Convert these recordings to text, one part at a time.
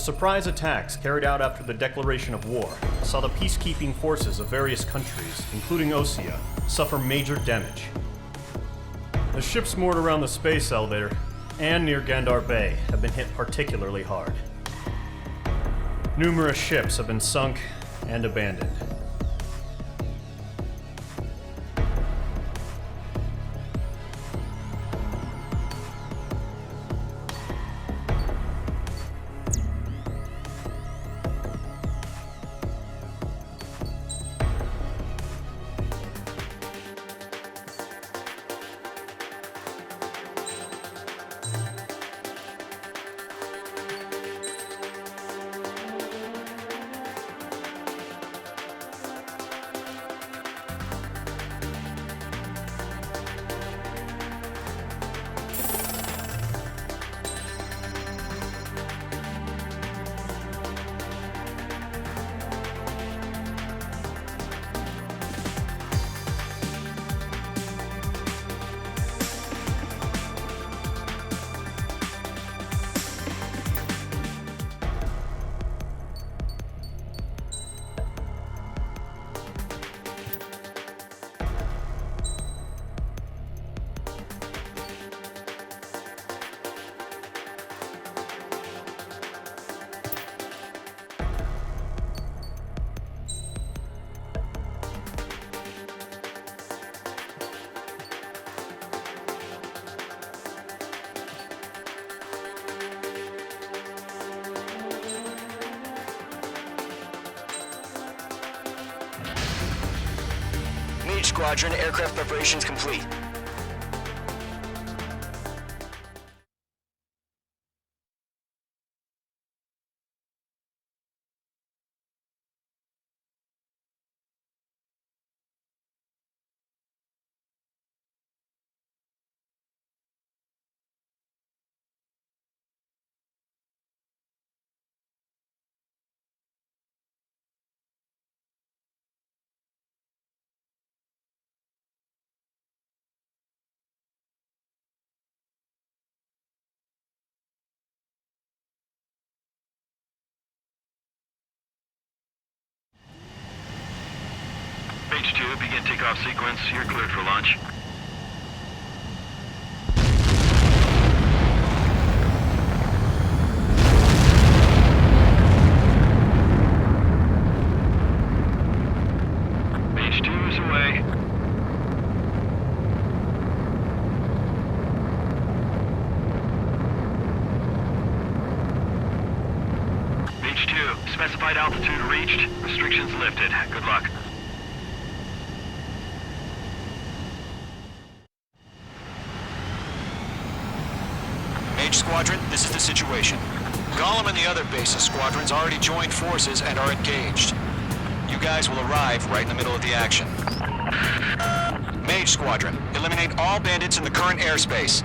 surprise attacks carried out after the declaration of war saw the peacekeeping forces of various countries, including Osea, suffer major damage. The ships moored around the space elevator and near Gandar Bay have been hit particularly hard. Numerous ships have been sunk and abandoned. Mage Squadron, aircraft preparations complete. H2, begin takeoff sequence. You're cleared for launch. H2 is away. H2, specified altitude reached. Restrictions lifted. Good luck. Mage Squadron, this is the situation. Golem and the other bases squadrons already joined forces and are engaged. You guys will arrive right in the middle of the action. Mage Squadron, eliminate all bandits in the current airspace.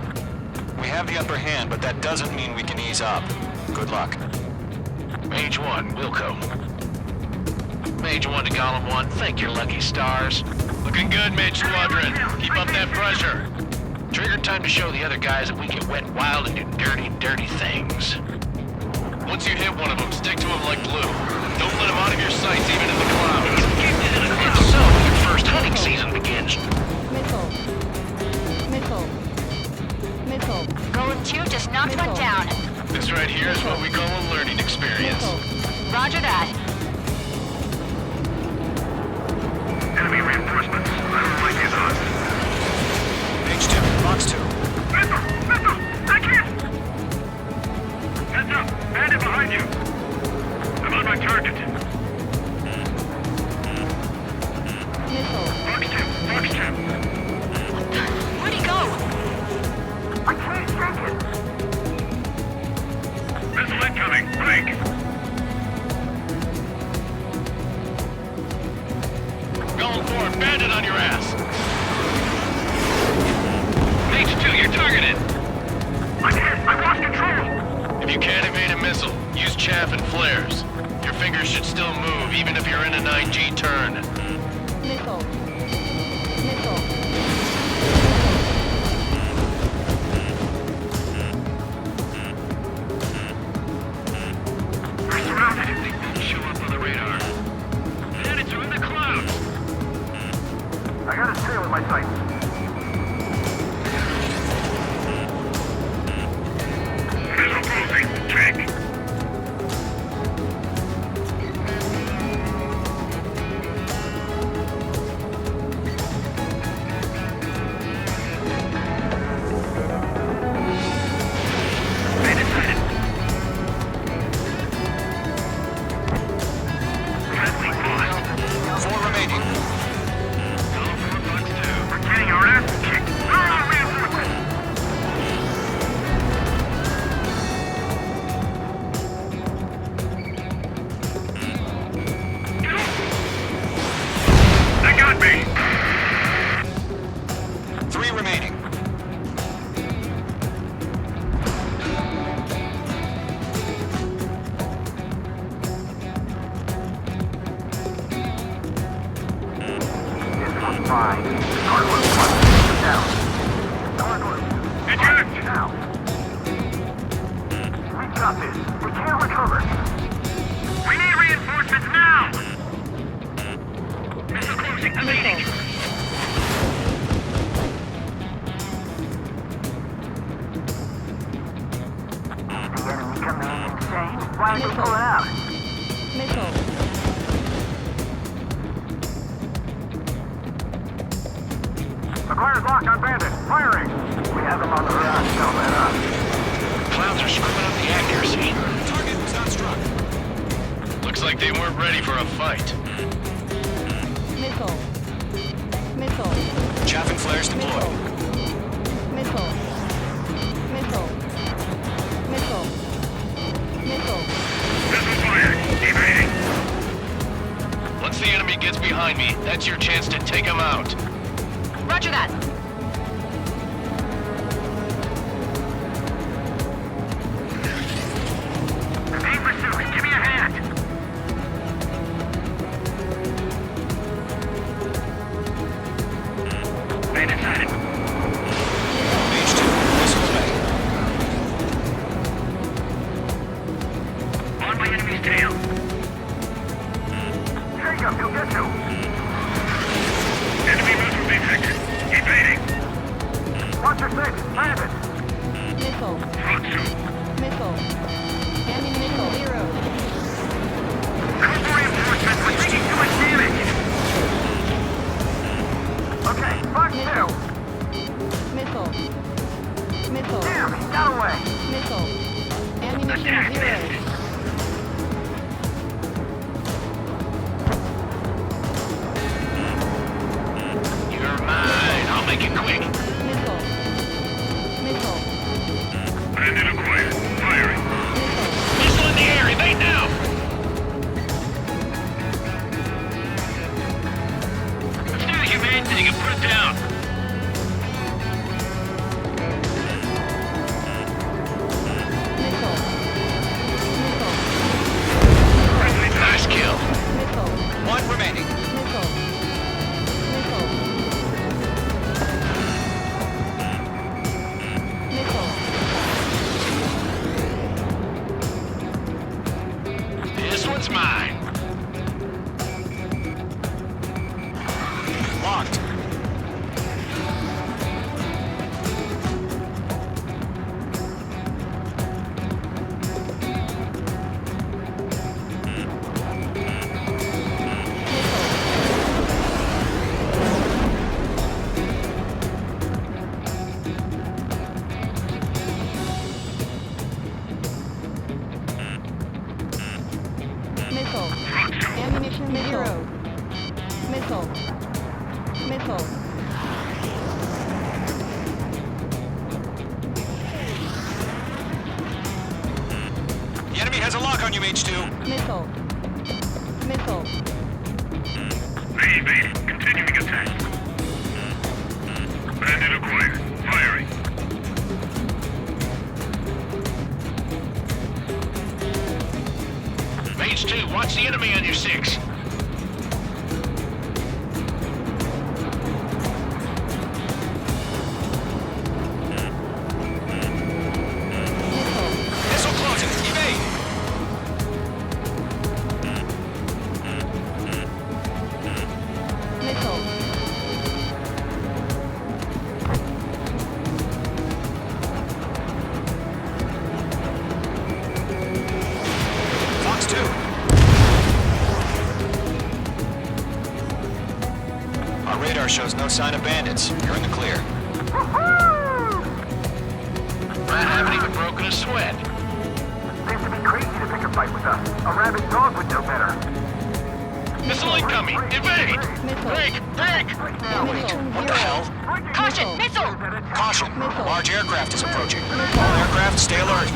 We have the upper hand, but that doesn't mean we can ease up. Good luck. Mage 1, Wilco. Mage 1 to Golem 1, thank your lucky stars. Looking good, Mage Squadron. Keep up that pressure. Trigger time to show the other guys that we can wet wild and do dirty, dirty things. Once you hit one of them, stick to him like glue. Don't let him out of your sights, even in the clouds. And so, your first hunting season begins. Middle. Golem 2 just knocked one down. This right here is what we call a learning experience. Roger that. Enemy reinforcements. I don't like these odds. Mage 2, Box 2. Missile! I can't! Heads up! Bandit behind you! I'm on my target. Box 2! Where'd he go? I can't take it! Missile incoming! Break! Going for it! Bandit on your ass! H2, you're targeted! I can't! I lost control! If you can't evade a missile, use chaff and flares. Your fingers should still move, even if you're in a 9G turn. Missile. eyesight. Missile closing. Check. McGuire's locked on Bandit. Firing. We have him on the run. Tell that up. Clowns are screwing up the accuracy. Target was not struck. Looks like they weren't ready for a fight. Missile. Missile. Chaff and flares deployed. Missile. Missile. Missile. Missile. Missile fire. Evading. Once the enemy gets behind me, that's your chance to take them out. Roger that. Team pursuit. Give me a hand. Bandit sighted. Mage 2, missiles ready. On my enemy's tail. Take him. He'll get you. Enemy missile detected. Evading. Watch your six. Bandit. Missile. Front suit. Missile. Ammunition zero. Coastal reinforcements. We're taking too much damage. Okay. Fuck you. Missile. Missile. Damn, he got away. Missile. Ammunition Attack zero. missed. You're mine. I'll make it quick. Missile. Missile. Bandit acquired. Firing. Missile. Missile in the air. Evade now. Let's do the humane thing and put it down. Missile. Missile. Nice kill. Missile. One remaining. Missile. Missile. Missile. This one's mine. Locked. Missile. Ammunition zero. Missile. Missile. The enemy has a lock on you, Mage 2. Missile. Missile. They evaded. Continuing attack. Bandit acquired. Firing. Mage 2, watch the enemy on your 6. Missile. Missile closing. Evade. Missile. Our radar shows no sign of bandits. You're in the clear. I haven't even broken a sweat. Seems to be crazy to pick a fight with us. A rabid dog would know better. Missile incoming! Evade! Missile. Break! Break! Ammunition What the zero. hell? Caution, missile! Caution! Missile. Large aircraft is approaching. All aircraft, stay alert.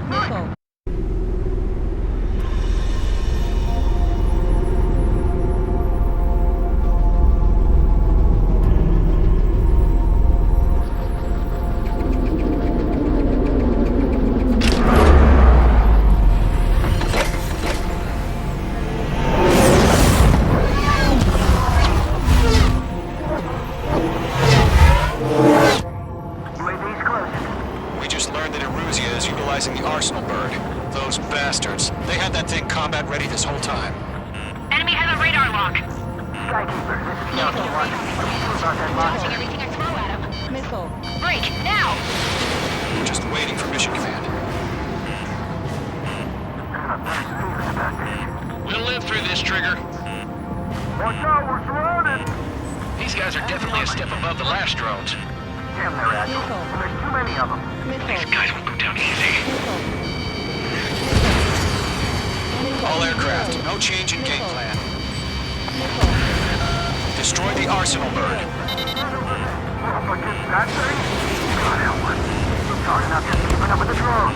Missile. UAV's close. We just learned that Eruzia is utilizing the Arsenal bird. Those bastards. They had that thing combat ready this whole time. Enemy has a radar lock. Skykeeper, this is Yankee 1. What do you do about that lock? Dodging everything I throw at him. Missile. Break, now! We're just waiting for mission command. We'll live through this, Trigger. Watch out, we're surrounded! These guys are definitely a step above the last drones. Damn, they're agile. Missile. And there's too many of them. Missile. Guys won't go down easy. Missile. All aircraft, no change in game plan. Missile. Destroy the Arsenal bird. Up against that thing? God help us. We're talking about just keeping up with the drones.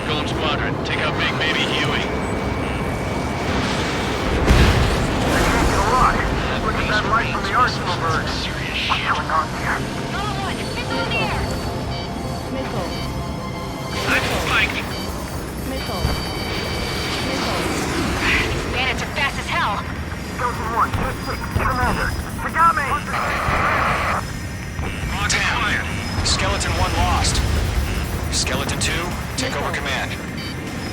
Golem Squadron, take out Big Baby Huey. They can't get a lock. Look at that light from the Arsenal bird. Serious What's shit. going on here? Golem 1, missile in the air! Missile. I'm spiked. Missile. Missile. Bandits are fast as hell. Skeleton 1, hit 6, Commander. Tagami! Damn. Skeleton 1 lost. Skeleton 2, take over command.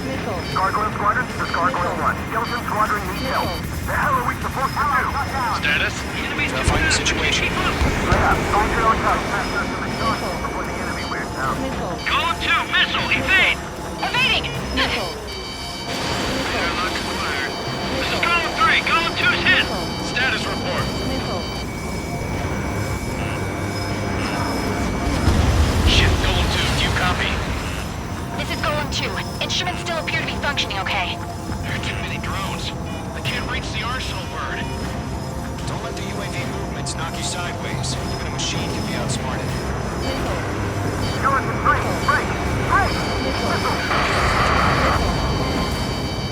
Missile. Gargoyle Squadron, this is Gargoyle 1. Skeleton Squadron needs help. The hell are we supposed to do? Status? Verifying the situation. Yeah, find your own house. Faster to the sun before the enemy wears out. Missile. Golem 2, missile, evade! Evading! Missile. This is Golem 3, Golem 2's hit! Status report. Missile. Shit, Golem 2, do you copy? This is Golem 2. Instruments still appear to be functioning okay. There are too many drones. I can't reach the Arsenal bird. Don't let the UAV movements knock you sideways. Even a machine can be outsmarted. Missile. Skeleton 3, break! Break! Missile.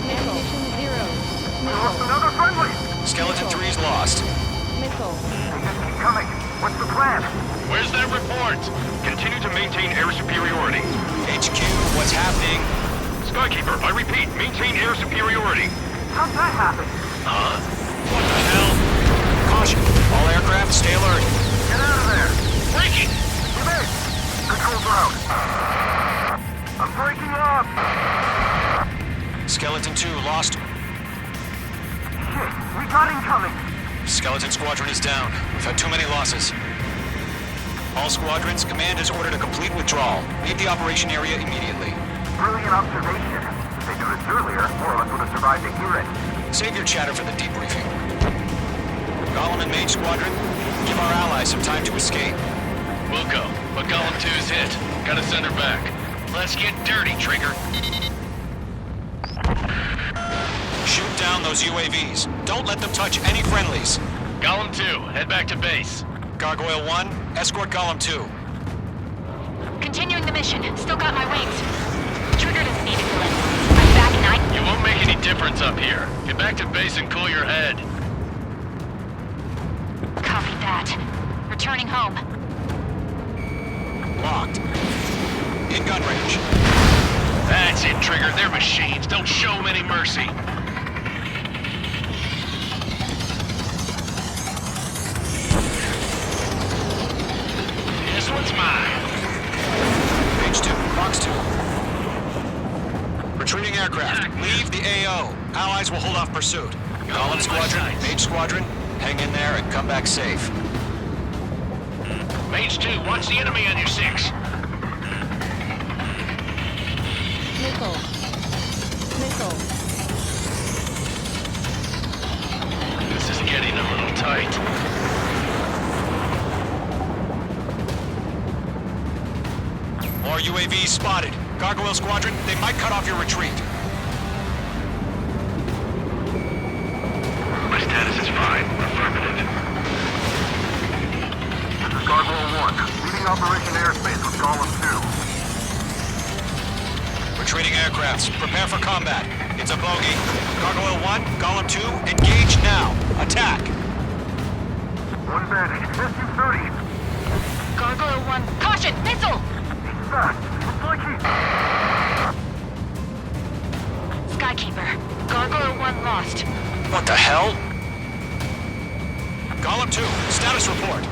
Ammunition zero. We lost Missile. another friendly! Skeleton 3's lost. Missile. They just keep coming. What's the plan? Where's that report? Continue to maintain air superiority. HQ, what's happening? Skykeeper, I repeat, maintain air superiority. How'd that happen? Huh? What the hell? Caution, all aircraft, stay alert. Get out of there! Breaking! You made! Controls are out. I'm breaking up! Skeleton 2 lost. Shit, we got incoming! Skeleton Squadron is down. We've had too many losses. All squadrons, command has ordered a complete withdrawal. Leave the operation area immediately. Brilliant observation. If they knew this earlier, more of us would have survived to hear it. Save your chatter for the debriefing. Golem and Mage Squadron, give our allies some time to escape. We'll go, but Golem 2's hit. Gotta send her back. Let's get dirty, Trigger. Shoot down those UAVs. Don't let them touch any friendlies. Golem 2, head back to base. Gargoyle 1, escort Golem 2. Continuing the mission. Still got my wings. Trigger doesn't need it, Glenn. I'm back and You won't make any difference up here. Get back to base and cool your head. Copy that. Returning home. Locked. In gun range. That's it, Trigger. They're machines. Don't show them any mercy. This one's mine. Page 2, box 2. Retreating aircraft. Leave the AO. Allies will hold off pursuit. Golem Squadron, Mage Squadron, hang in there and come back safe. Mage 2, watch the enemy on your 6. Missile. Missile. This is getting a little sight. More UAVs spotted. Gargoyle Squadron, they might cut off your retreat. My status is fine. Affirmative. This is Gargoyle 1, leading Operation Airspace with Golem 2. Retreating aircrafts, prepare for combat. It's a bogey. Gargoyle 1, Golem 2, engage now. Attack. One bandit, SU-30. Gargoyle 1, caution! Missile! Fast, it's Blakey. Skykeeper, Gargoyle 1 lost. What the hell? Golem 2, status report.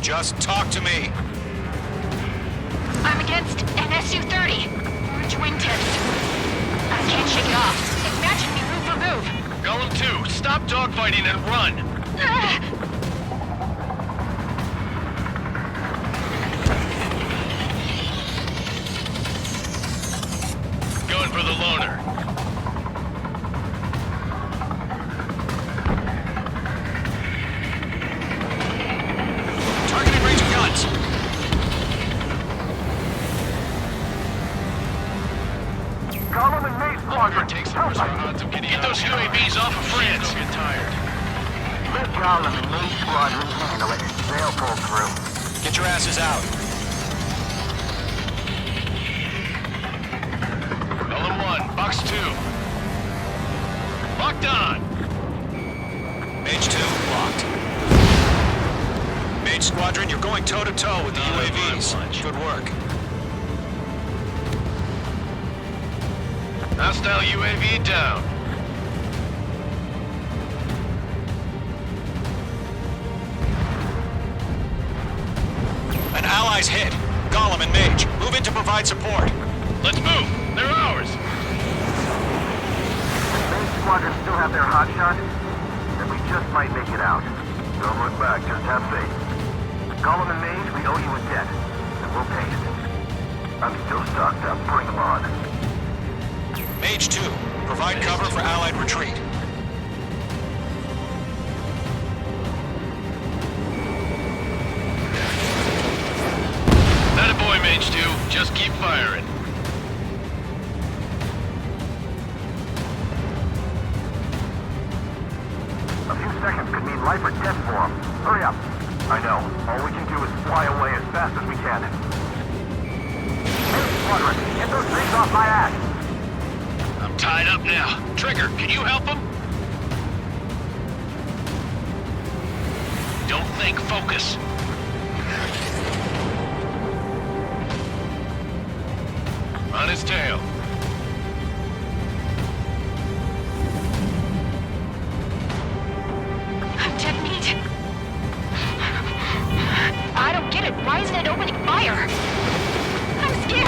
Just talk to me. I'm against an SU-30. Orange wingtips. I can't shake it off. It's matching me move for move. Golem 2, stop dogfighting and run! Going for the loner. Targeting range of guns. Golem and Maze Squadron. Take some odds of getting Get those UAVs off of France. Don't get tired. Let Golem and Maze Squadron handle it. They'll pull through. Get your asses out. Golem 1, box 2. Locked on. Mage 2, locked. Mage Squadron, you're going toe-to-toe with the UAVs. Good work. Hostile UAV down. An ally's hit. Golem and Mage, move in to provide support. Let's move. They're ours. Maze Squadron still have their hot shot, then we just might make it out. Don't look back, just have faith. Golem and Mage, we owe you a debt, and we'll pay it. I'm still stocked up, bring them on. Mage 2, provide cover for allied retreat. Not a boy, Mage 2. Just keep firing. A few seconds could mean life or death for them. Hurry up. I know. All we can do is fly away as fast as we can. Hey, Squadron, get those things off my ass. I'm tied up now. Trigger, can you help him? Don't think, focus. On his tail. I'm dead meat. I don't get it. Why isn't it opening fire? I'm scared.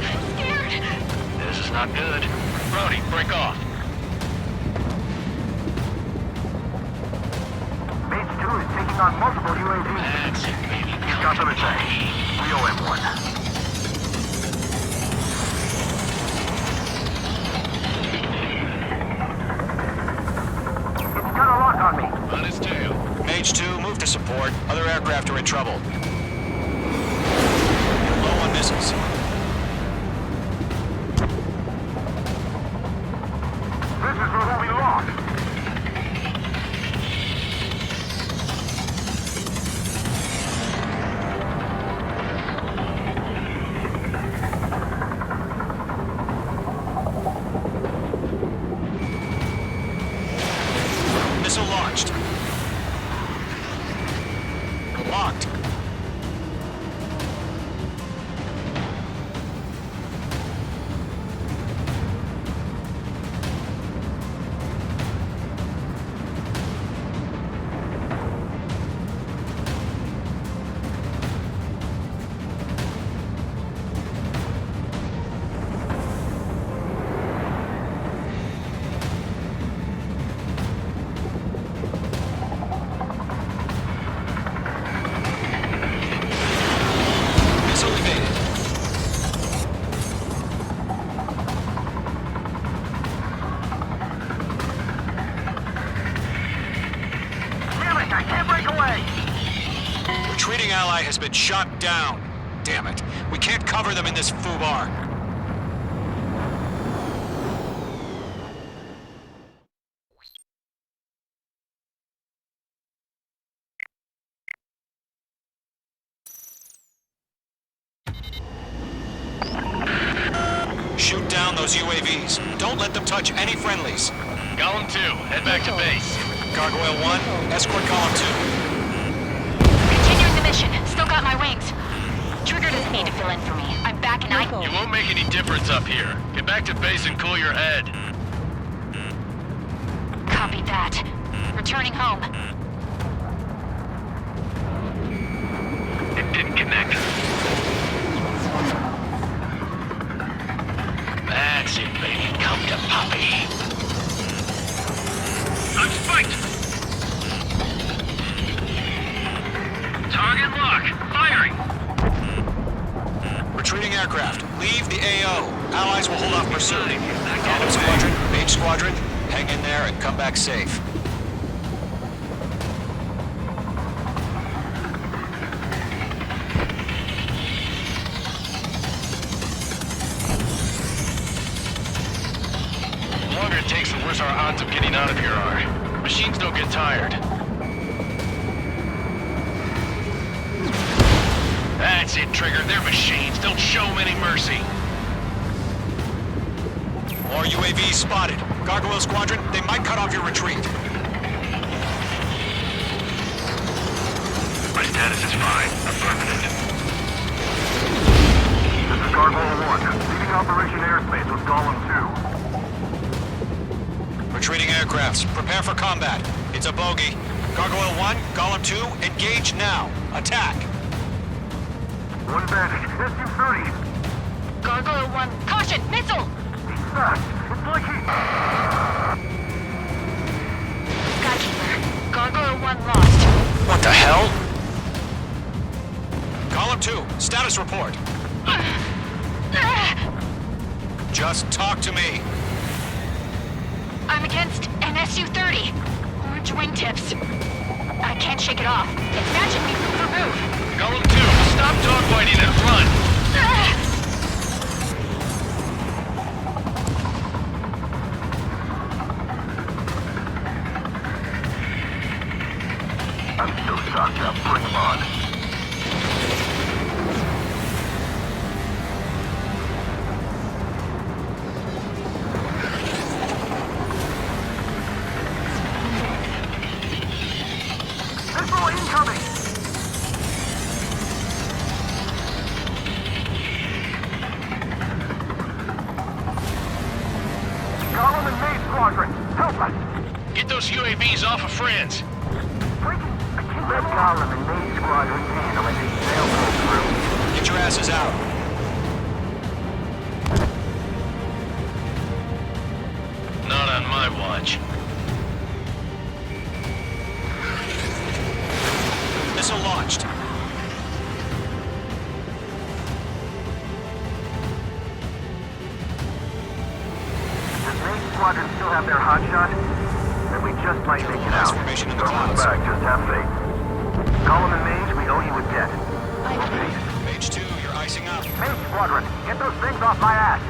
I'm scared. This is not good. Brody, break off. Mage 2 is taking on multiple UAVs. That's it, baby. He's got them at bay. We owe him one. It's got a lock on me. On his tail. Mage 2, move to support. Other aircraft are in trouble. Low on missiles. This is for what we lost. Missile launched. Locked. supply has been shot down. Damn it. We can't cover them in this foobar. Shoot down those UAVs. Don't let them touch any friendlies. Golem 2, head back to base. Gargoyle 1, escort Column 2. Continuing the mission. Still got my wings. Trigger doesn't need to fill in for me. I'm back and Mako. You won't make any difference up here. Get back to base and cool your head. Copy that. Returning home. It didn't connect. That's it, baby. Come to Poppy. I'm spiked! Target lock! Firing! Retreating aircraft. Leave the AO. Allies will hold off pursuit. Golem Squadron, Mage Squadron, hang in there and come back safe. The longer it takes, the worse our odds of getting out of here are. Machines don't get tired. That's it, Trigger. They're machines. Don't show them any mercy. More UAVs spotted. Gargoyle Squadron, they might cut off your retreat. My status is fine. Affirmative. This is Gargoyle 1, leading Operation Airspace with Golem 2. Retreating aircrafts, prepare for combat. It's a bogey. Gargoyle 1, Golem 2, engage now. Attack. One Vantage, SU-30. Gargoyle 1. Caution! Missile! He's fast. It's like he... Skykeeper. Gargoyle 1 lost. What the hell? Column 2, status report. Just talk to me. I'm against an SU-30. Orange wingtips. I can't shake it off. It's matching me move for move. Golem 2, stop dogfighting and run. I'm still shocked up. Bring him on. Missile incoming! Golem and Mage Squadron, help us! Get those UAVs off of friends. Let Golem and Mage Squadron handle it. They'll go through. Get your asses out. Not on my watch. Missile launched. Does Mage Squadron still have their hotshot? Then we just might make it out. Formation in the Don't look clouds. back, just have faith. Golem and Mage, we owe you a debt. Page 2, you're icing out. Mage Squadron, get those things off my ass!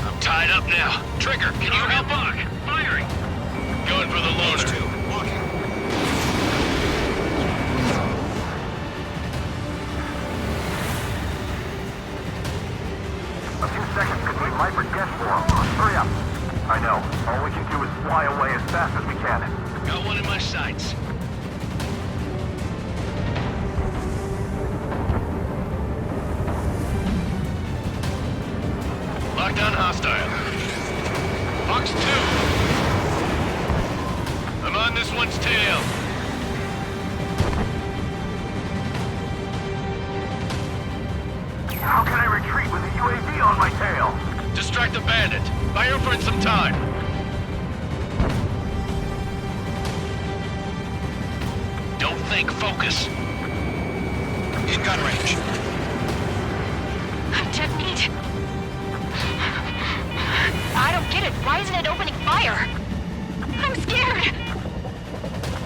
I'm tied up now. Trigger, can you help lock! Firing! Going for the Page 2, loader. walking. A few seconds could mean life or death for them. Hurry up. I know. All we can do is fly away as fast as we can. Got one in my sights. Lockdown hostile. Fox 2. I'm on this one's tail. How can I retreat with a UAV on my tail? Distract the bandit. Buy your friend some time. Don't think, focus. In gun range. I'm dead meat. I don't get it. Why isn't it opening fire? I'm scared.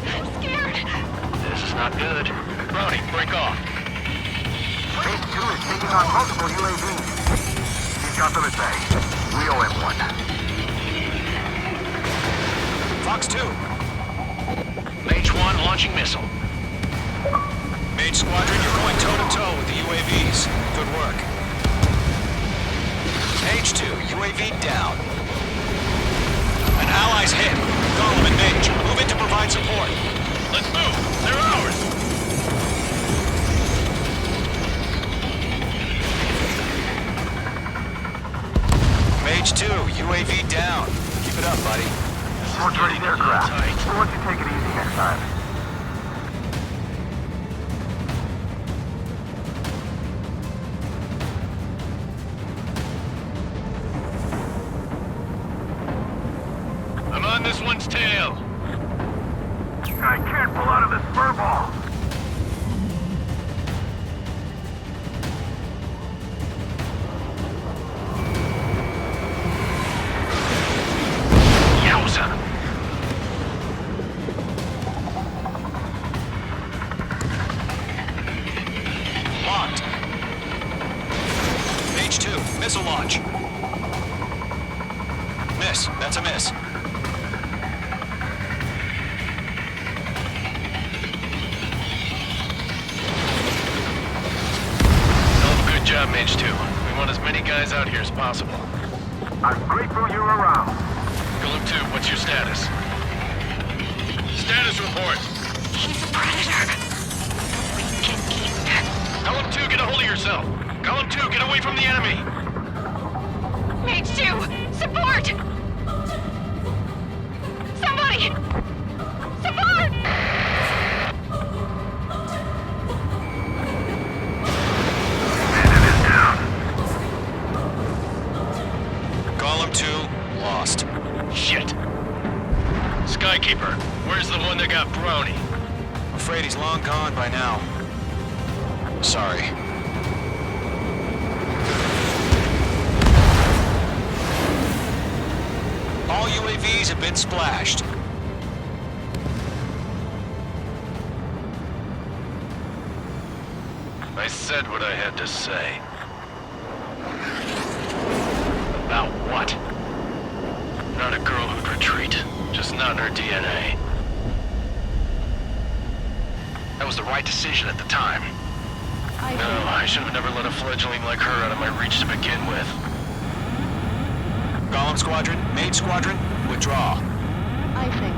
I'm scared. This is not good. Brownie, break off. Mage 2 is taking on multiple UAVs. He's got them at bay. We owe him one. Fox 2. Mage 1 launching missile. Mage Squadron, you're going toe-to-toe with the UAVs. Good work. Mage 2, UAV down. An ally's hit. Golem and Mage, move in to provide support. Let's move. They're ours. Mage 2, UAV down. Keep it up, buddy. Portrayed aircraft. We'll let you take it easy next time. I'm on this one's tail. I can't pull out of this furball. Yowza. Locked. Mage 2, missile launch. Miss. That's a miss. Good job, Mage 2. We want as many guys out here as possible. I'm grateful you're around. Golem 2, what's your status? Status report. He's a predator. We can eat. Golem 2, get a hold of yourself. Golem 2, get away from the enemy. Mage 2, support! Somebody! Support! Golem 2, lost. Shit. Skykeeper, where's the one that got Brownie? Afraid he's long gone by now. Sorry. All UAVs have been splashed. I said what I had to say. About what? Not a girl who'd retreat. Just not in her DNA. That was the right decision at the time. No, I should have never let a fledgling like her out of my reach to begin with. Golem Squadron, Mage Squadron, withdraw. Icing.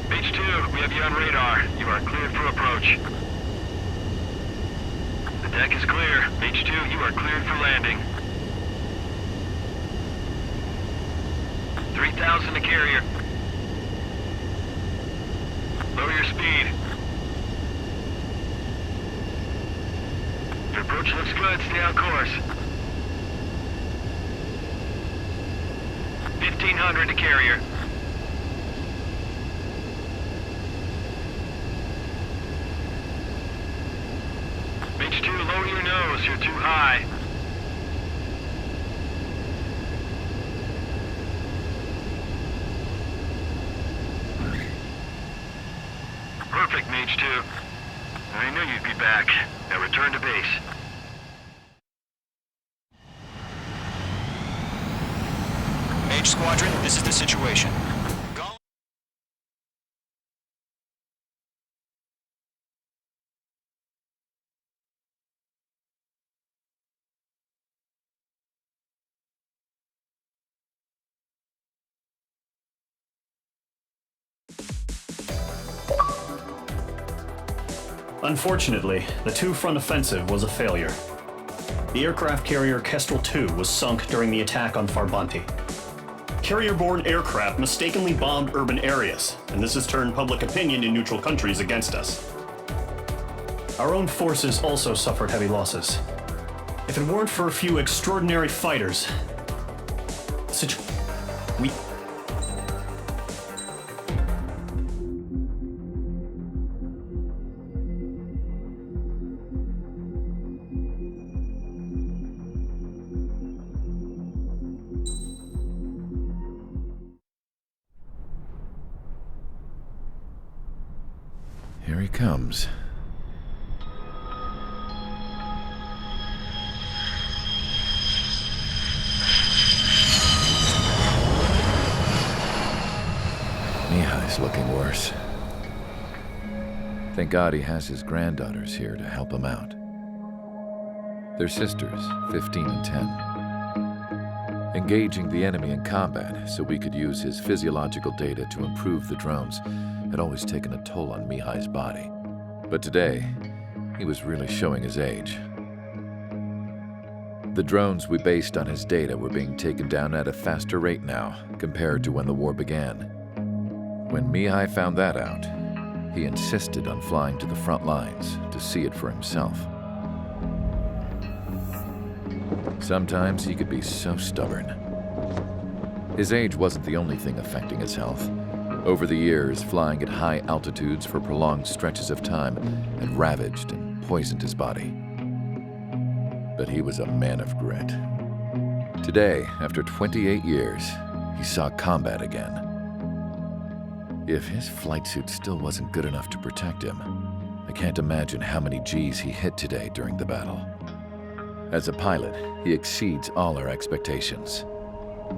Mage 2, we have you on radar. You are cleared for approach. The deck is clear. Mage 2, you are cleared for landing. 3,000 to carrier. Lower your speed. Your approach looks good. Stay on course. 1,500 to carrier. Mage 2, lower your nose. You're too high. Perfect, Mage 2. I knew you'd be back. Now return to base. Mage Squadron, this is the situation. Golem... Unfortunately, the two-front offensive was a failure. The aircraft carrier Kestrel II was sunk during the attack on Farbanti. Carrier-borne aircraft mistakenly bombed urban areas, and this has turned public opinion in neutral countries against us. Our own forces also suffered heavy losses. If it weren't for a few extraordinary fighters, we... Here he comes. Mihai's looking worse. Thank God he has his granddaughters here to help him out. They're sisters, 15 and 10. Engaging the enemy in combat so we could use his physiological data to improve the drones had always taken a toll on Mihai's body. But today, he was really showing his age. The drones we based on his data were being taken down at a faster rate now compared to when the war began. When Mihai found that out, he insisted on flying to the front lines to see it for himself. Sometimes he could be so stubborn. His age wasn't the only thing affecting his health. Over the years, flying at high altitudes for prolonged stretches of time had ravaged and poisoned his body. But he was a man of grit. Today, after 28 years, he saw combat again. If his flight suit still wasn't good enough to protect him, I can't imagine how many G's he hit today during the battle. As a pilot, he exceeds all our expectations.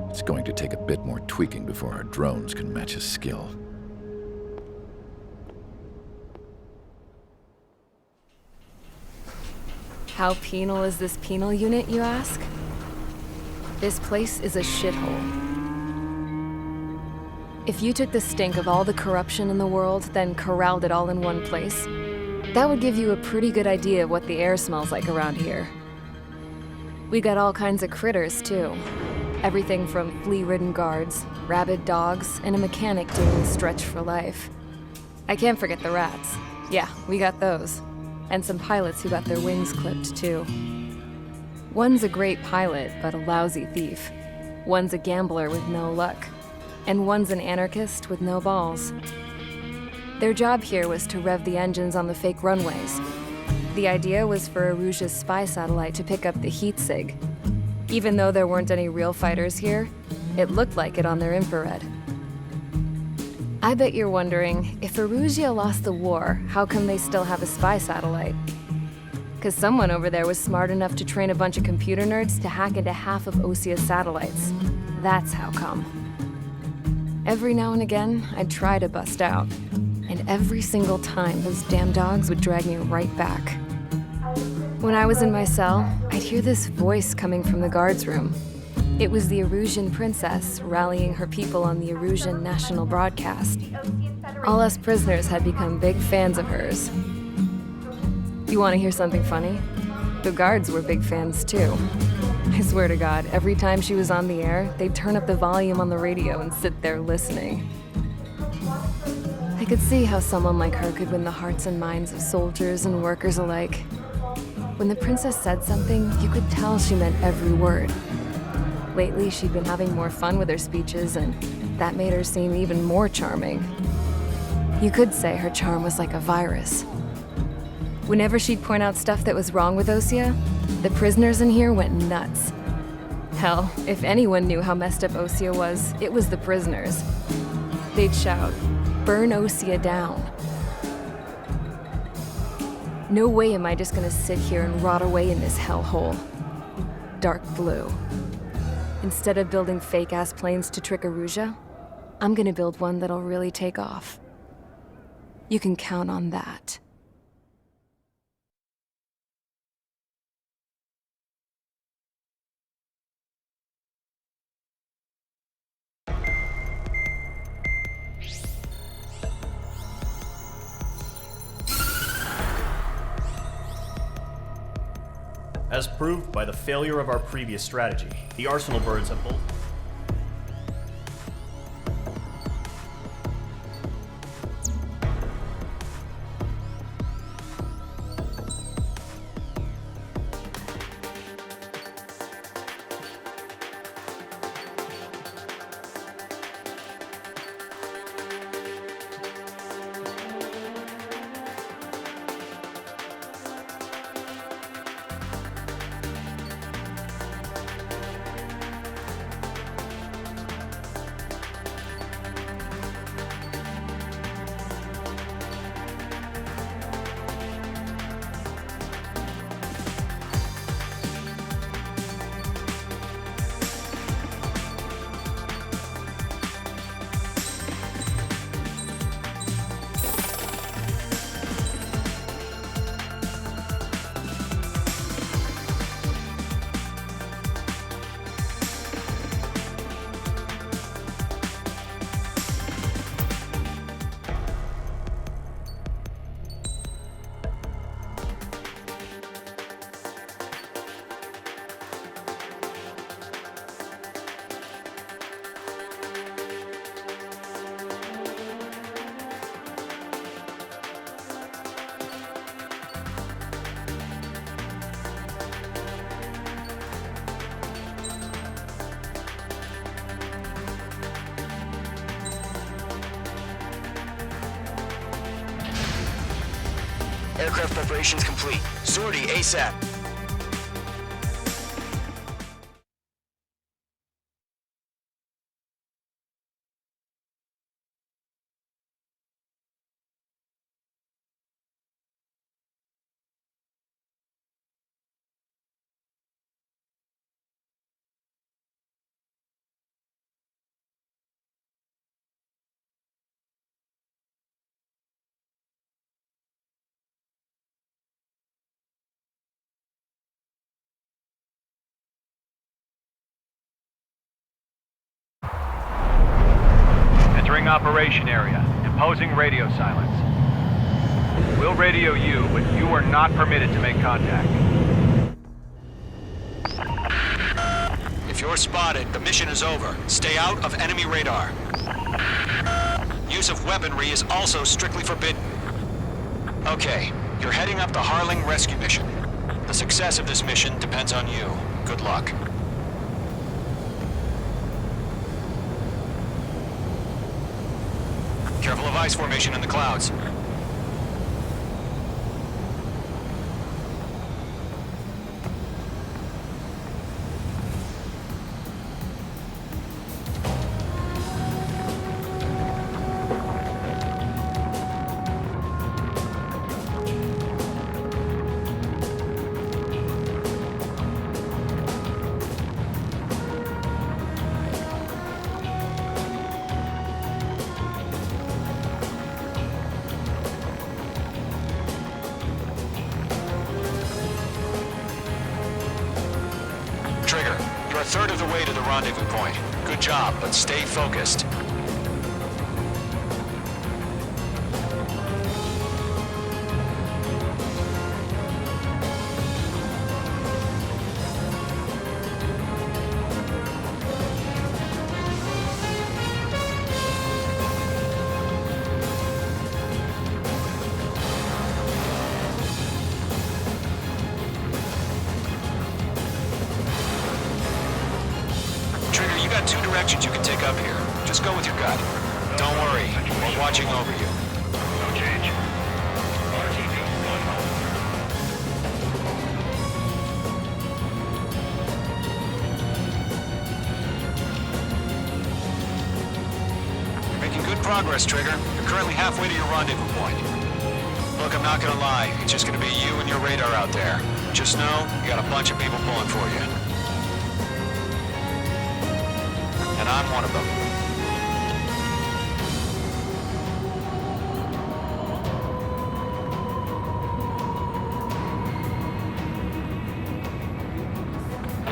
It's going to take a bit more tweaking before our drones can match his skill. How penal is this penal unit, you ask? This place is a shithole. If you took the stink of all the corruption in the world, then corralled it all in one place, that would give you a pretty good idea of what the air smells like around here. We got all kinds of critters, too. Everything from flea-ridden guards, rabid dogs, and a mechanic doing the stretch for life. I can't forget the rats. Yeah, we got those. And some pilots who got their wings clipped, too. One's a great pilot, but a lousy thief. One's a gambler with no luck. And one's an anarchist with no balls. Their job here was to rev the engines on the fake runways. The idea was for Erusia's spy satellite to pick up the heat sig. Even though there weren't any real fighters here, it looked like it on their infrared. I bet you're wondering, if Erusia lost the war, how come they still have a spy satellite? 'Cause someone over there was smart enough to train a bunch of computer nerds to hack into half of Osia's satellites. That's how come. Every now and again, I'd try to bust out. And every single time, those damn dogs would drag me right back. When I was in my cell, I'd hear this voice coming from the guards room. It was the Erusian princess rallying her people on the Erusian national broadcast. All us prisoners had become big fans of hers. You want to hear something funny? The guards were big fans too. I swear to God, every time she was on the air, they'd turn up the volume on the radio and sit there listening. I could see how someone like her could win the hearts and minds of soldiers and workers alike. When the princess said something, you could tell she meant every word. Lately, she'd been having more fun with her speeches, and that made her seem even more charming. You could say her charm was like a virus. Whenever she'd point out stuff that was wrong with Osia, the prisoners in here went nuts. Hell, if anyone knew how messed up Osia was, it was the prisoners. They'd shout, "Burn Osia down." No way am I just gonna sit here and rot away in this hellhole. Dark blue. Instead of building fake-ass planes to trick Erusia, I'm gonna build one that'll really take off. You can count on that. As proved by the failure of our previous strategy, the Arsenal birds have both... Aircraft preparations complete. Sortie ASAP. Entering operation area. Imposing radio silence. We'll radio you, but you are not permitted to make contact. If you're spotted, the mission is over. Stay out of enemy radar. Use of weaponry is also strictly forbidden. Okay, you're heading up the Harling rescue mission. The success of this mission depends on you. Good luck. Careful of ice formation in the clouds. Trigger, you're a third of the way to the rendezvous point. Good job, but stay focused. Trigger, you got two directions you can take up here. Just go with your gut. Don't worry, we're watching over you. No change. RTV 1. You're making good progress, Trigger. You're currently halfway to your rendezvous point. Look, I'm not gonna lie. It's just gonna be you and your radar out there. Just know, you got a bunch of people pulling for you. And I'm one of them.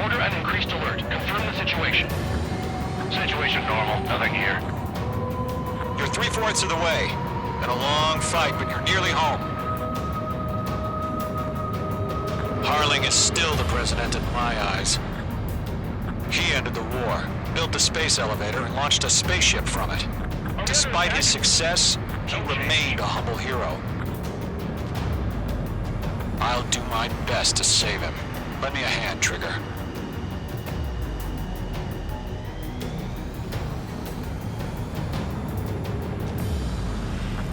Order an increased alert. Confirm the situation. Situation normal. Nothing here. You're 3/4 of the way. Been a long fight, but you're nearly home. Harling is still the president in my eyes. He ended the war, built the space elevator, and launched a spaceship from it. Despite his success, he remained a humble hero. I'll do my best to save him. Lend me a hand, Trigger.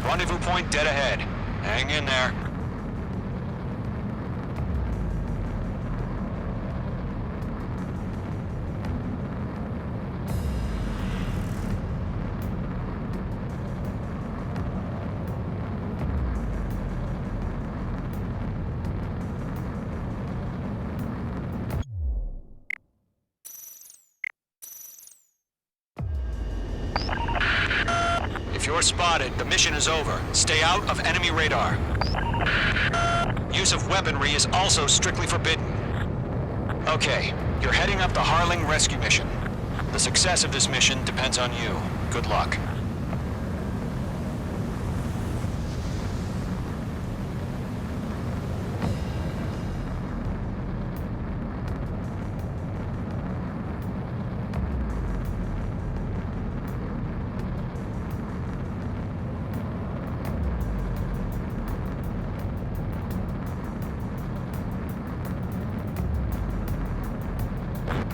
Rendezvous point dead ahead. Hang in there. If you're spotted, the mission is over. Stay out of enemy radar. Use of weaponry is also strictly forbidden. Okay, you're heading up the Harling rescue mission. The success of this mission depends on you. Good luck.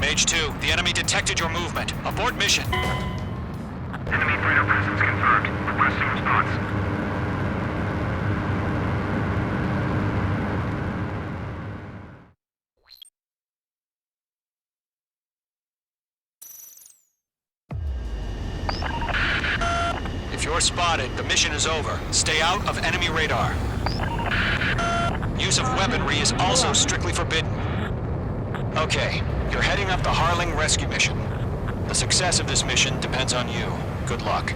Mage 2, the enemy detected your movement. Abort mission. Enemy radar presence confirmed. Requesting response. you're spotted, the mission is over. Stay out of enemy radar. Use of weaponry is also strictly forbidden. Okay, you're heading up the Harling rescue mission. The success of this mission depends on you. Good luck.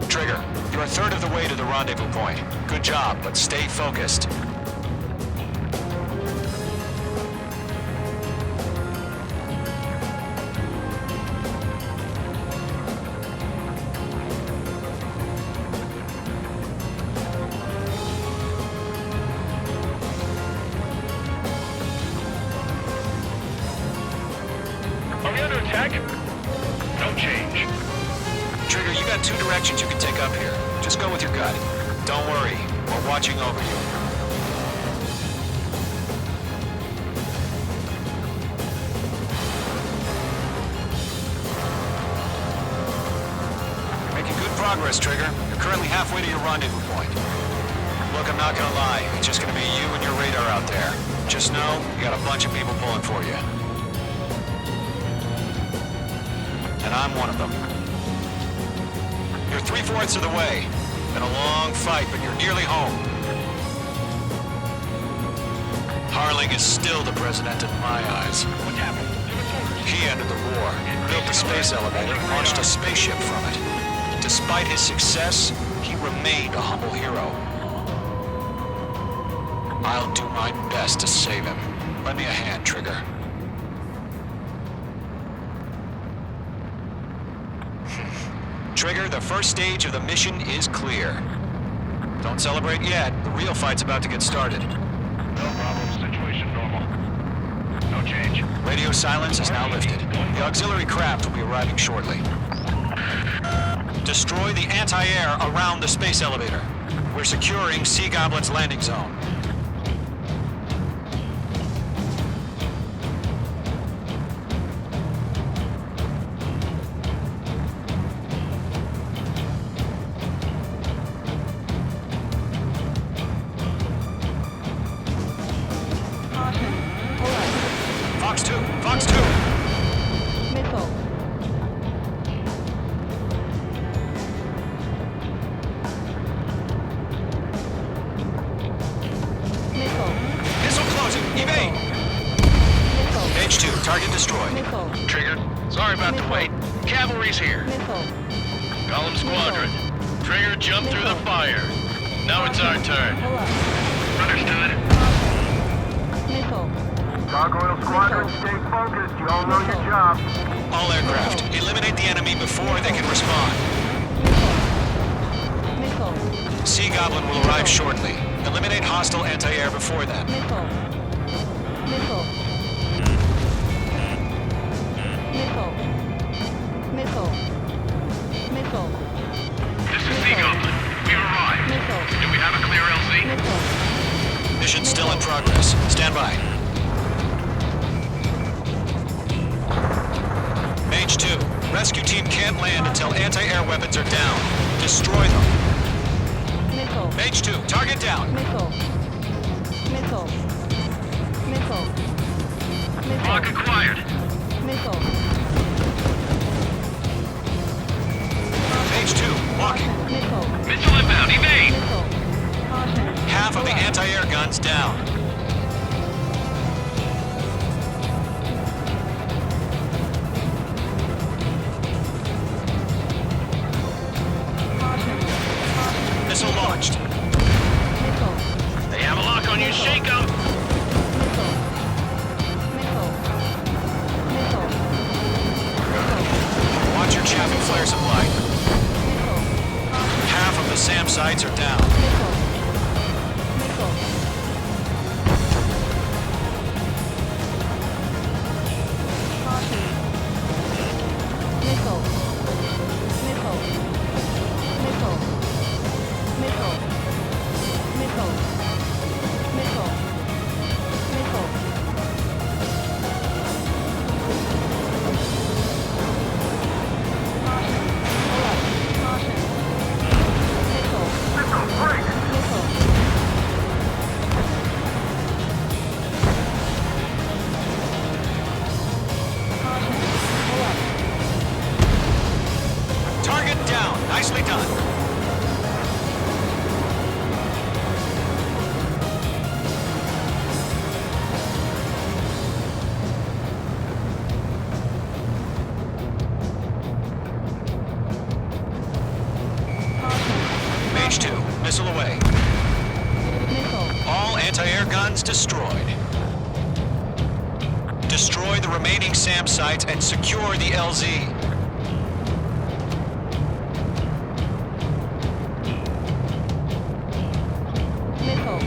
Trigger, you're a third of the way to the rendezvous point. Good job, but stay focused. Are we under attack? No change. Trigger, you got two directions you can take up here. Just go with your gut. Don't worry, we're watching over you. You're making good progress, Trigger. You're currently halfway to your rendezvous point. Look, I'm not gonna lie. It's just gonna be you and your radar out there. Just know, you got a bunch of people pulling for you. And I'm one of them. You're 3/4 of the way. Been a long fight, but you're nearly home. Harling is still the president in my eyes. What happened? He ended the war, built a space elevator, and launched a spaceship from it. Despite his success, he remained a humble hero. I'll do my best to save him. Lend me a hand, Trigger. Trigger, the first stage of the mission is clear. Don't celebrate yet. The real fight's about to get started. No problem. Situation normal. No change. Radio silence is now lifted. The auxiliary craft will be arriving shortly. Destroy the anti-air around the space elevator. We're securing Sea Goblin's landing zone. Fox 2! Fox 2! Missile. Missile. Missile closing! Evade! Missile. H2, target destroyed. Missile. Trigger, sorry about the wait. Cavalry's here. Missile. Golem Squadron. Trigger jumped through the fire. Now it's our turn. Pull up. Understood. Missile. Gargoyle Squadron, stay focused. You all know your job. All aircraft, eliminate the enemy before they can respond. Missile. Missile. Sea Goblin will arrive shortly. Eliminate hostile anti-air before then. Missile. Missile. Missile. Missile. Missile. This is Sea Goblin. We've arrived. Missile. Do we have a clear LZ? Missile. Mission still in progress. Stand by. Mage 2, rescue team can't land until anti-air weapons are down. Destroy them. Missile. Mage 2, target down. Missile. Missile. Missile. Lock Missile. acquired. Missile. Mage 2, walking. Missile. Missile inbound. Evade. Missile. Caution. Half of the anti-air guns down. Caution. Caution. Missile launched. Missile. They have a lock on you. Shake 'em. Missile. Missile. Missile. Missile. Watch your chaff and flare supply. Missile. Caution. Half of the sights are down. Missile. Missile. Caution. Missile. Missile. Missile. Missile. Missile. Missile. Missile. Caution. Alert. Caution. Missile. Missile. Caution. Alert. Target down. Nicely done. Caution. Mage 2, missile away. Missile. All anti-air guns destroyed. Destroy the remaining SAM sites and secure the LZ. Missile.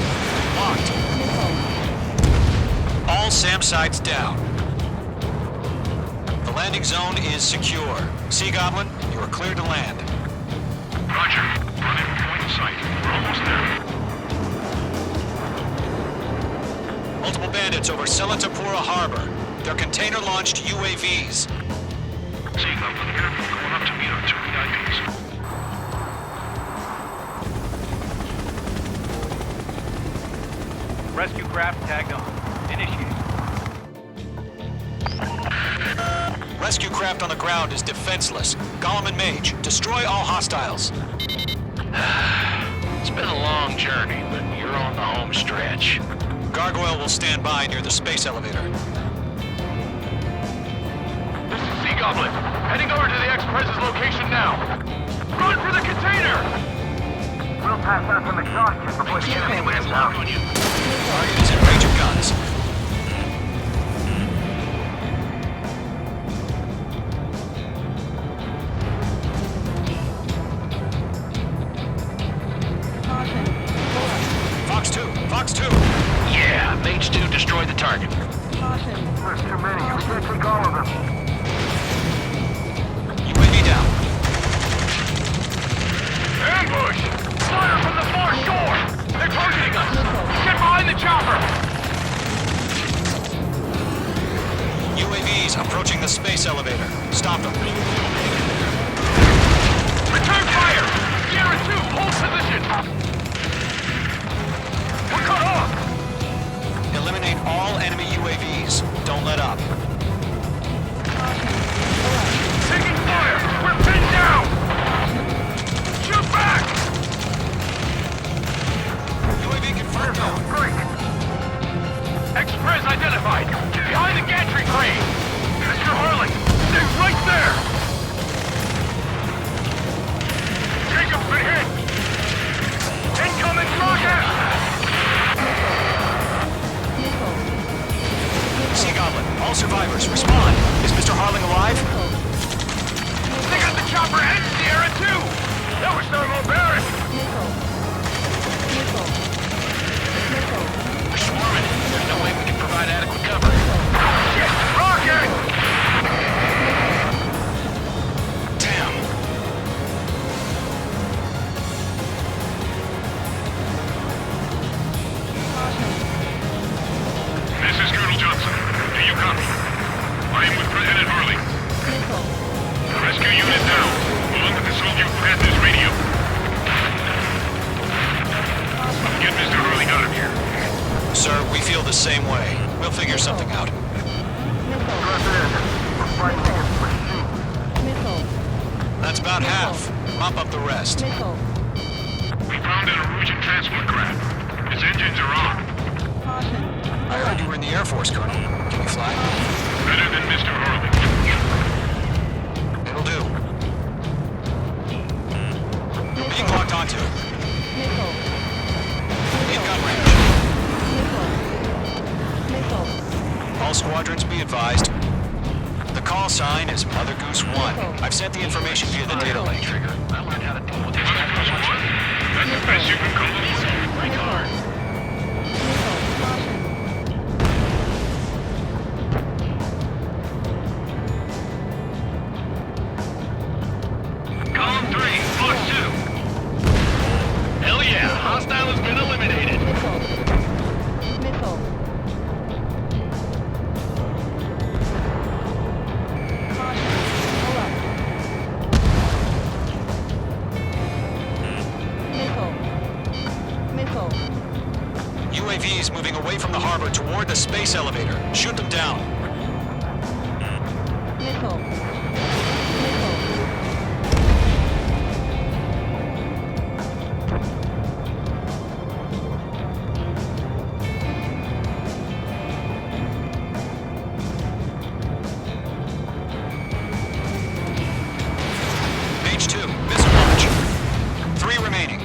Locked. Missile. All SAM sites down. The landing zone is secure. Sea Goblin, you are cleared to land. Roger. Running point sight. We're almost there. Multiple bandits over Selatapura Harbor. They're container-launched UAVs. Sea Goblin here. Going up to meet our two VIPs. Rescue craft tagged on. Initiate. Rescue craft on the ground is defenseless. Gollum and Mage, destroy all hostiles. It's been a long journey, but you're on the home stretch. Gargoyle will stand by near the space elevator. This is Sea Goblin. Heading over to the X-Press's location now. Run for the container! We'll pass out some exhaustion before the enemy lands out. Target is in range of guns. Caution. Alert. Fox 2, Fox 2. Yeah, Mage 2 destroyed the target. Caution. There's too many. We can't take all of them. UAV down. Ambush! Fire from the far shore! They're targeting us! Get behind the chopper! UAVs approaching the space elevator. Stop them. Return fire! Sierra 2, hold position! We're cut off! Eliminate all enemy UAVs. Don't let up. Taking fire! We're pinned down! Shoot back! UAV confirmed down. Express identified! Behind the gantry crane! Mr. Harling, stay right there! Jacob's been hit! Incoming rocket! Sea Goblin, all survivors, respond. Is Mr. Harling alive? They got the chopper and Sierra 2! That was thermobaric! Missile. Missile. Missile. We're swarming. There's no way we can provide adequate cover. Shit! Rocket! Damn. This is Colonel Johnson. Do you copy? I am with President Harley. Missile. Rescue unit down. Along with the soldier who has this radio. Get Mr. Harley out of here. Sir, we feel the same way. We'll figure something out. Missile. President, we're fighting against machines. Missile. That's about half. Mop up the rest. Missile. We found an Norwegian transport craft. Its engines are on. Caution. I heard you were in the Air Force, Colonel. Can you fly? Better than Mr. Harley. It'll do. We're being locked onto. Missile. In gun range. Missile. Missile. All squadrons be advised. The call sign is Mother Goose 1. I've sent the information via the data link. Trigger. I learned how to deal with this. That's That's the best you can call it. Brake hard. Missile. Caution. Column 3, Fox 2. Hell yeah, hostile has been eliminated. Missile. Missile. Caution. Alert. Missile. Missile. UAVs moving away from the harbor toward the space elevator. Shoot them down. Missile. Missile. Mage 2, missile launch. 3 remaining.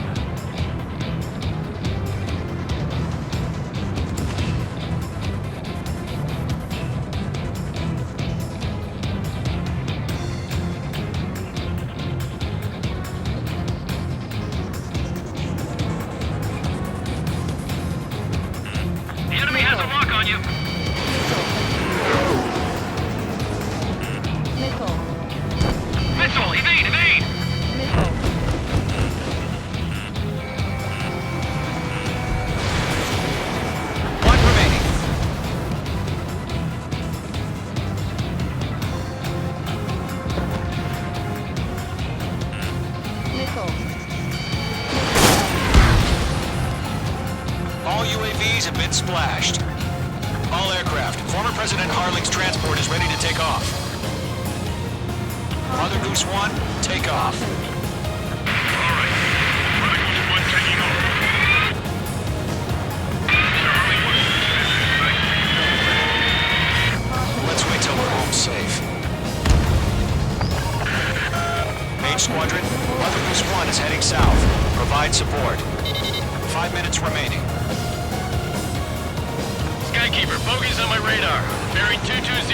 The enemy has a lock on you. Missile. Missile, evade, evade! Missile. One remaining. Missile. All UAVs have been splashed. All aircraft. Former President Harling's transport is ready to take off. Mother Goose 1, take off. Alright. Mother Goose 1 taking off. Charlie 1. Let's wait till we're home safe. Mage Squadron, Mother Goose 1 is heading south. Provide support. 5 minutes remaining. Skykeeper, bogeys on my radar. Bearing 220.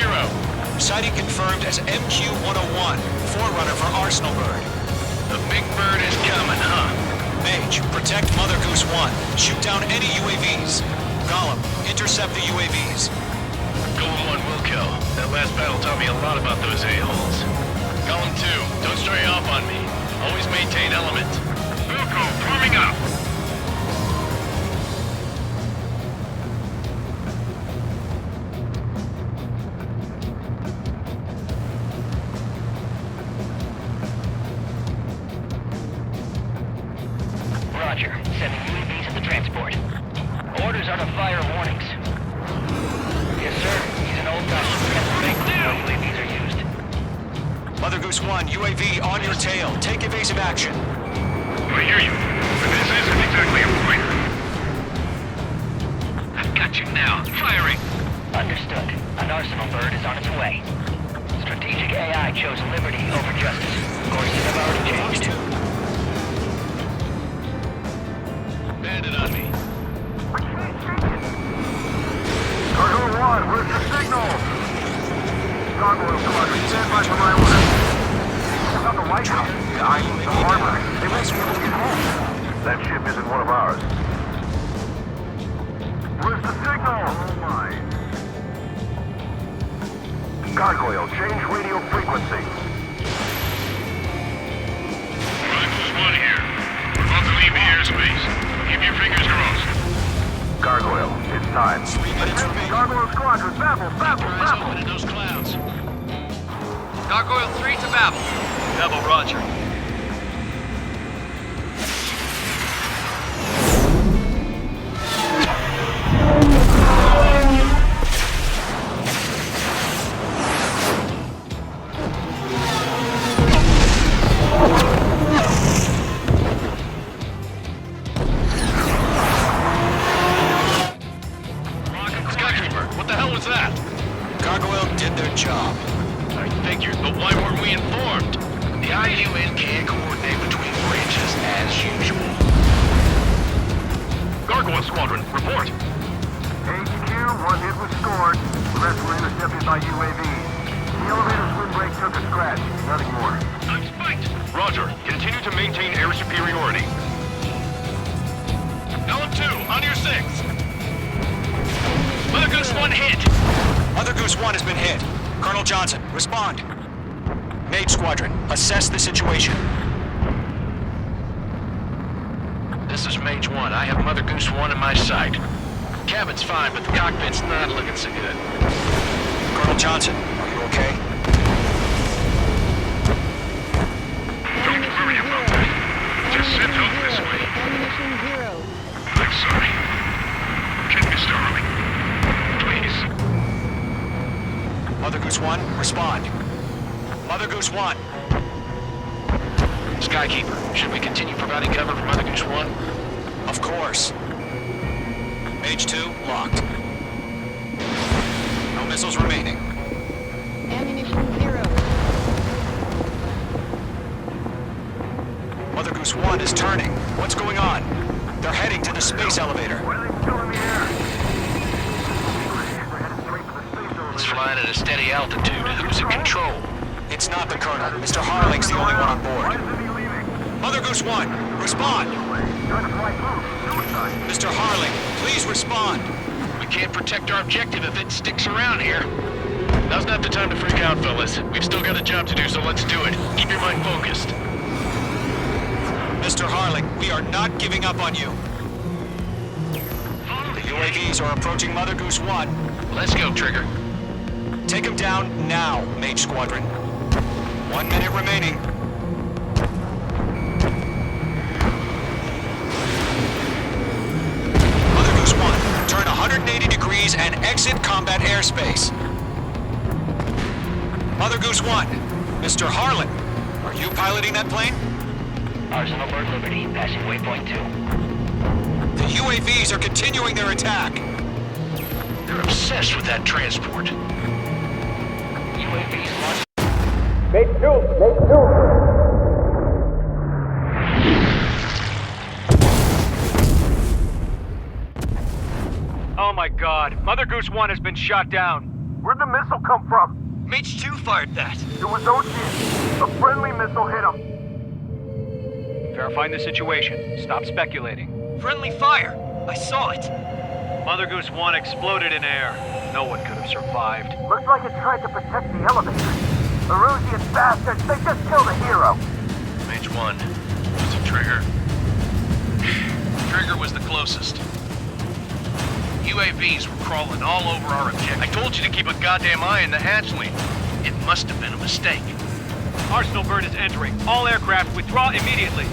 Sighting confirmed as MQ-101, forerunner for Arsenal Bird. The big bird is coming, huh? Mage, protect Mother Goose 1. Shoot down any UAVs. Gollum, intercept the UAVs. Golem 1 will kill. That last battle taught me a lot about those a-holes. Golem 2, don't stray off on me. Always maintain element. Wilco, forming up. Roger. Sending UAVs at the transport. Orders are to fire warnings. Yes, sir. Use an old-fashioned transport where UAVs are used. Mother Goose 1, UAV on your tail. Take evasive action. I hear you. But this isn't exactly a fighter. I've got you now. Firing. Understood. An Arsenal Bird is on its way. Strategic AI chose liberty over justice. Courses have already changed. Bandit on me. Cargo 1, where's the signal? Gargoyle Squadron, stand by for my order. Not the White House. The harbor. They won't be able to get home. That ship isn't one of ours. Where's the signal? Oh my. Gargoyle, change radio frequency. Mother Goose 1 here. We're about to leave the airspace. Keep your fingers crossed. Gargoyle, it's time. 3 minutes remaining. Gargoyle Squadron, babble, babble, Eyes babble. open in those clouds. Gargoyle 3 to Babel. Double Roger. Skykeeper, what the hell was that? Gargoyle did their job. I figured, but why weren't we informed? The IUN can't coordinate between branches as usual. Gargoyle Squadron, report. HQ, one hit was scored. The rest were intercepted by UAVs. The elevator's windbreak took a scratch. Nothing more. I'm spiked. Roger. Continue to maintain air superiority. on your 6. Mother Goose 1 hit. Mother Goose 1 has been hit. Colonel Johnson, respond. Mage Squadron, assess the situation. This is Mage 1. I have Mother Goose 1 in my sight. Cabin's fine, but the cockpit's not looking so good. Colonel Johnson, are you okay? Don't worry about that. Just send help this way. Ammunition 0. I'm sorry. Get Mr. Harling. Please. Mother Goose 1, respond. Mother Goose 1. Skykeeper, should we continue providing cover for Mother Goose 1? Of course. Mage 2, locked. No missiles remaining. Ammunition 0. Mother Goose 1 is turning. What's going on? They're heading to the space elevator. Why are they still in the air? We're headed straight for the space elevator. It's flying at a steady altitude. Who's in control? It's not the Colonel. Mr. Harling's the only one on Why board. isn't he leaving? Mother Goose 1, respond. Trying to fly through. Suicide. Mr. Harling, please respond. We can't protect our objective if it sticks around here. Now's not the time to freak out, fellas. We've still got a job to do, so let's do it. Keep your mind focused. Mr. Harling, we are not giving up on you. The UAVs are approaching Mother Goose 1. Let's go, Trigger. Take them down now, Mage Squadron. 1 minute remaining. Mother Goose 1, turn 180 degrees and exit combat airspace. Mother Goose 1, Mr. Harlan, are you piloting that plane? Arsenal Bird Liberty, passing waypoint 2. The UAVs are continuing their attack. They're obsessed with that transport. UAVs launched. Oh my god, Mother Goose 1 has been shot down. Where'd the missile come from? Mage 2 fired that. It was Ocean. A friendly missile hit him. Verifying the situation. Stop speculating. Friendly fire. I saw it. Mother Goose 1 exploded in air. No one could have survived. Looks like it tried to protect the elevator. The Rusian bastards, they just killed a hero. Mage 1. Was it Trigger? Trigger was the closest. UAVs were crawling all over our objective. I told you to keep a goddamn eye on the hatchling. It must have been a mistake. Arsenal Bird is entering. All aircraft withdraw immediately.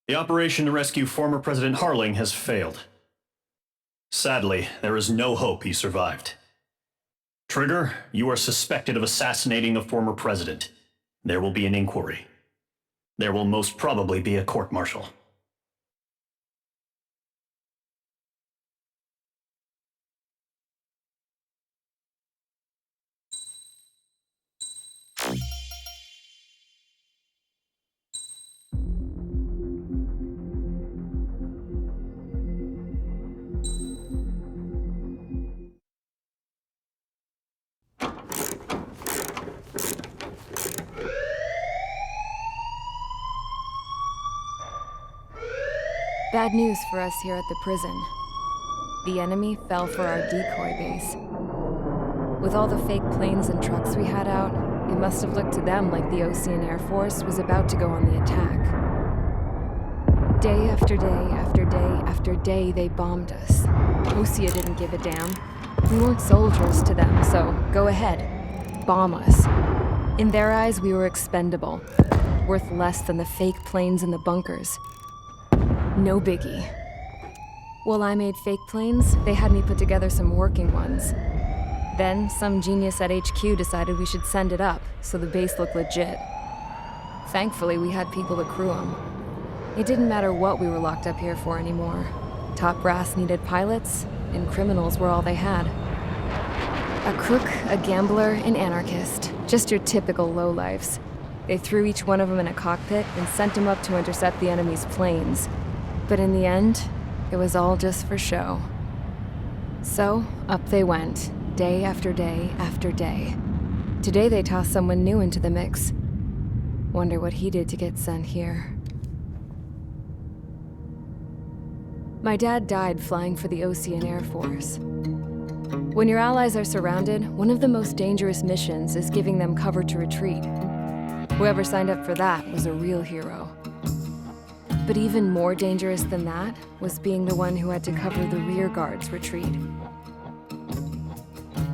The operation to rescue former President Harling has failed. Sadly, there is no hope he survived. Trigger, you are suspected of assassinating the former president. There will be an inquiry. There will most probably be a court-martial. Bad news for us here at the prison. The enemy fell for our decoy base. With all the fake planes and trucks we had out, it must have looked to them like the Osean Air Force was about to go on the attack. Day after day after day after day, they bombed us. Osea didn't give a damn. We weren't soldiers to them, so go ahead. Bomb us. In their eyes, we were expendable. Worth less than the fake planes in the bunkers. No biggie. While I made fake planes, they had me put together some working ones. Then, some genius at HQ decided we should send it up, so the base looked legit. Thankfully, we had people to crew them. It didn't matter what we were locked up here for anymore. Top brass needed pilots, and criminals were all they had. A crook, a gambler, an anarchist. Just your typical lowlifes. They threw each one of them in a cockpit and sent them up to intercept the enemy's planes. But in the end, it was all just for show. So, up they went, day after day after day. Today they tossed someone new into the mix. Wonder what he did to get sent here. My dad died flying for the Osean Air Force. When your allies are surrounded, one of the most dangerous missions is giving them cover to retreat. Whoever signed up for that was a real hero. But even more dangerous than that was being the one who had to cover the rear guard's retreat.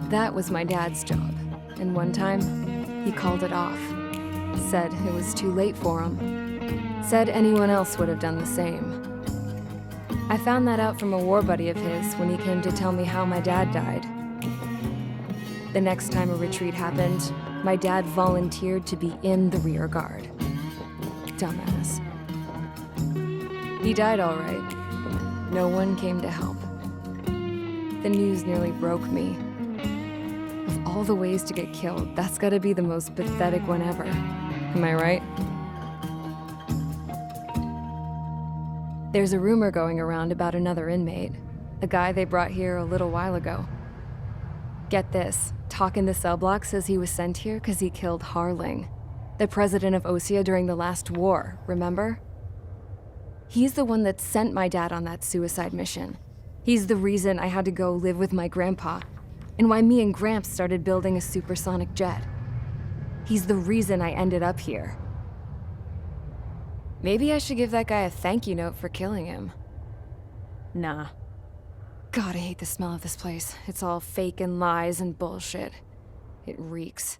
That was my dad's job, and one time, he called it off. Said it was too late for him. Said anyone else would have done the same. I found that out from a war buddy of his when he came to tell me how my dad died. The next time a retreat happened, my dad volunteered to be in the rear guard. Dumbass. He died all right. No one came to help. The news nearly broke me. Of all the ways to get killed, that's gotta be the most pathetic one ever. Am I right? There's a rumor going around about another inmate, a guy they brought here a little while ago. Get this, talk in the cell block says he was sent here because he killed Harling, the president of Osea during the last war, remember? He's the one that sent my dad on that suicide mission. He's the reason I had to go live with my grandpa, and why me and Gramps started building a supersonic jet. He's the reason I ended up here. Maybe I should give that guy a thank you note for killing him. Nah. God, I hate the smell of this place. It's all fake and lies and bullshit. It reeks.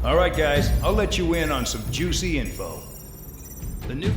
All right, guys, I'll let you in on some juicy info. The new...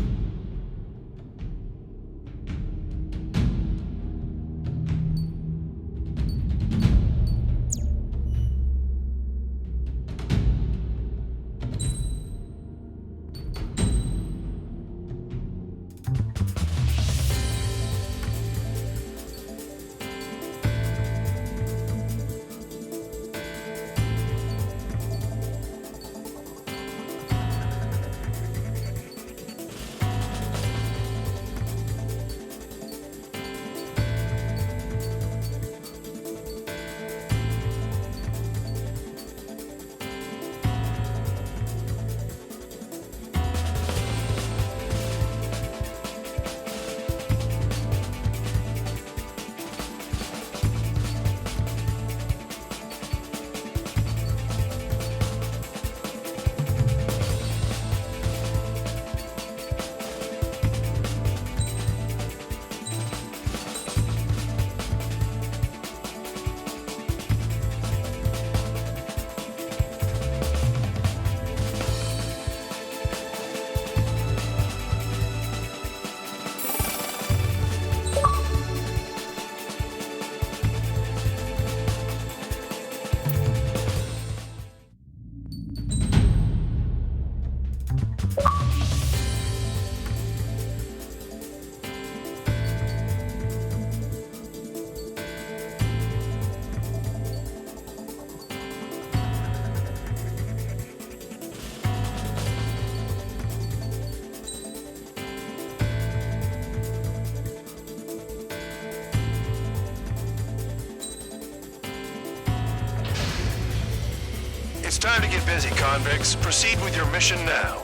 It's time to get busy, convicts. Proceed with your mission now.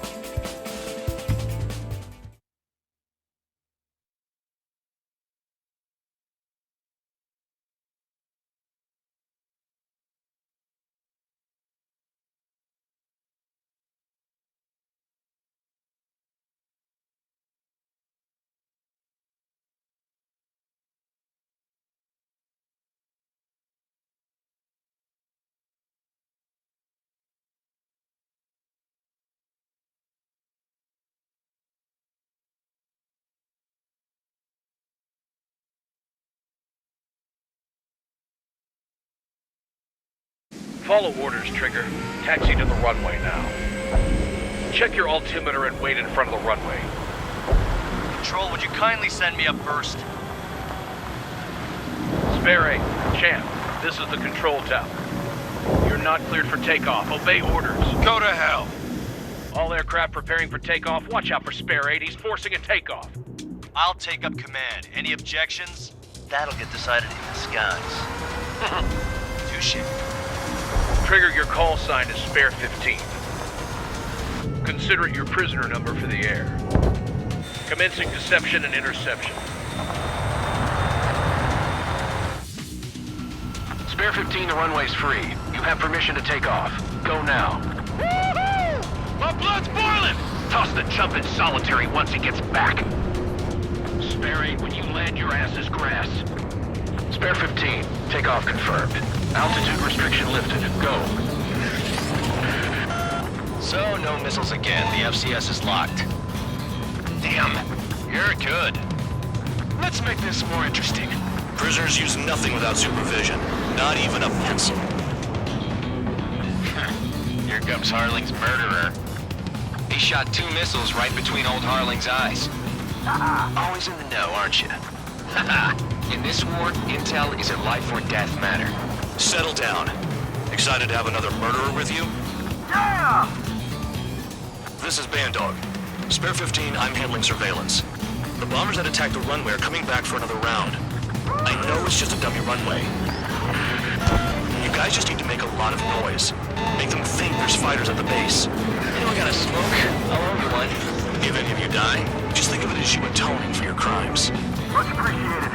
Follow orders, Trigger. Taxi to the runway now. Check your altimeter and wait in front of the runway. Control, would you kindly send me up first? Spare 8, Champ, this is the control tower. You're not cleared for takeoff. Obey orders. Go to hell. All aircraft preparing for takeoff. Watch out for Spare 8. He's forcing a takeoff. I'll take up command. Any objections? That'll get decided in the skies. Touche. Trigger, your call sign is Spare 15. Consider it your prisoner number for the air. Commencing deception and interception. Spare 15, the runway's free. You have permission to take off. Go now. My blood's boiling! Toss the chump in solitary once he gets back. Spare 8, when you land, your ass is grass. Spare 15, takeoff confirmed. Altitude restriction lifted. Go. So, no missiles again. The FCS is locked. Damn, you're good. Let's make this more interesting. Prisoners use nothing without supervision. Not even a pencil. Here comes Harling's murderer. He shot 2 missiles right between old Harling's eyes. Always in the know, aren't you? In this war, intel is a life or death matter. Settle down. Excited to have another murderer with you? Yeah! This is Bandog. Spare 15, I'm handling surveillance. The bombers that attacked the runway are coming back for another round. I know it's just a dummy runway. You guys just need to make a lot of noise. Make them think there's fighters at the base. Anyone got a smoke? I'll owe you one. If any of you die, just think of it as you atoning for your crimes. Much appreciated.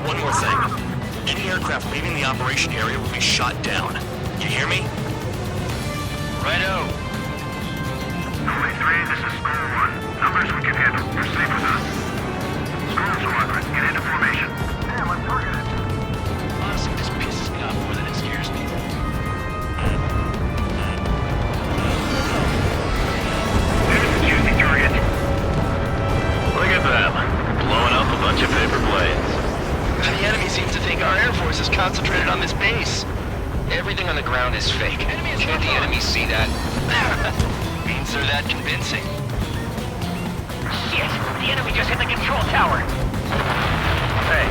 One more thing. Any aircraft leaving the operation area will be shot down. You hear me? Righto. Only 3, this is School 1. Numbers we can handle. You're safe with us. School Squadron, get into formation. Damn, I'm targeted. Honestly, this pisses me off more than it scares me. There's the juicy target. Look at them, blowing up a bunch of paper planes. The enemy seems to think our Air Force is concentrated on this base. Everything on the ground is fake. Can't the enemy see that? Means they're that convincing. Shit! The enemy just hit the control tower! Hey,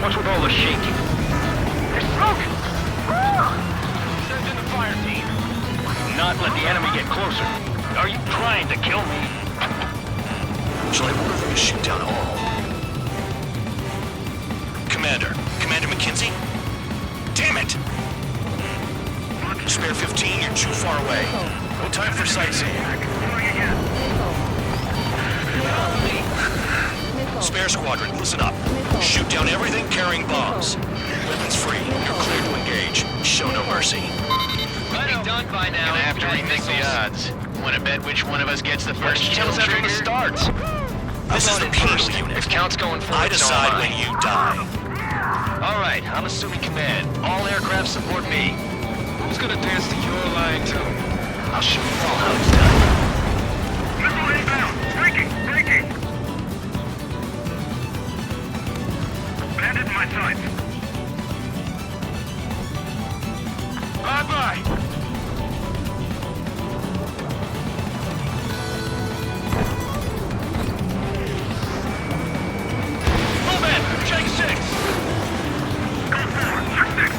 what's with all the shaking? There's smoke! Send in the fire team. Not let the enemy get closer. Are you trying to kill me? Shall I order them to shoot down all? Commander McKenzie? Damn it! Spare 15, you're too far away. No time for sightseeing. Spare Squadron, listen up. Shoot down everything carrying bombs. Weapons free. You're cleared to engage. Show no mercy. Might be done by now. Gonna have to rethink the odds. Want to bet which one of us gets the first kill Tell us trigger? from the start. This is the penal unit. If count's going forward, I decide when you die. All right, I'm assuming command. All aircraft support me. Who's gonna dance to your line tune? I'll show you all how it's done. Missile inbound. Breaking. Bandit in my sights. Bye-bye! Move in! J6! Go forward, 6-6.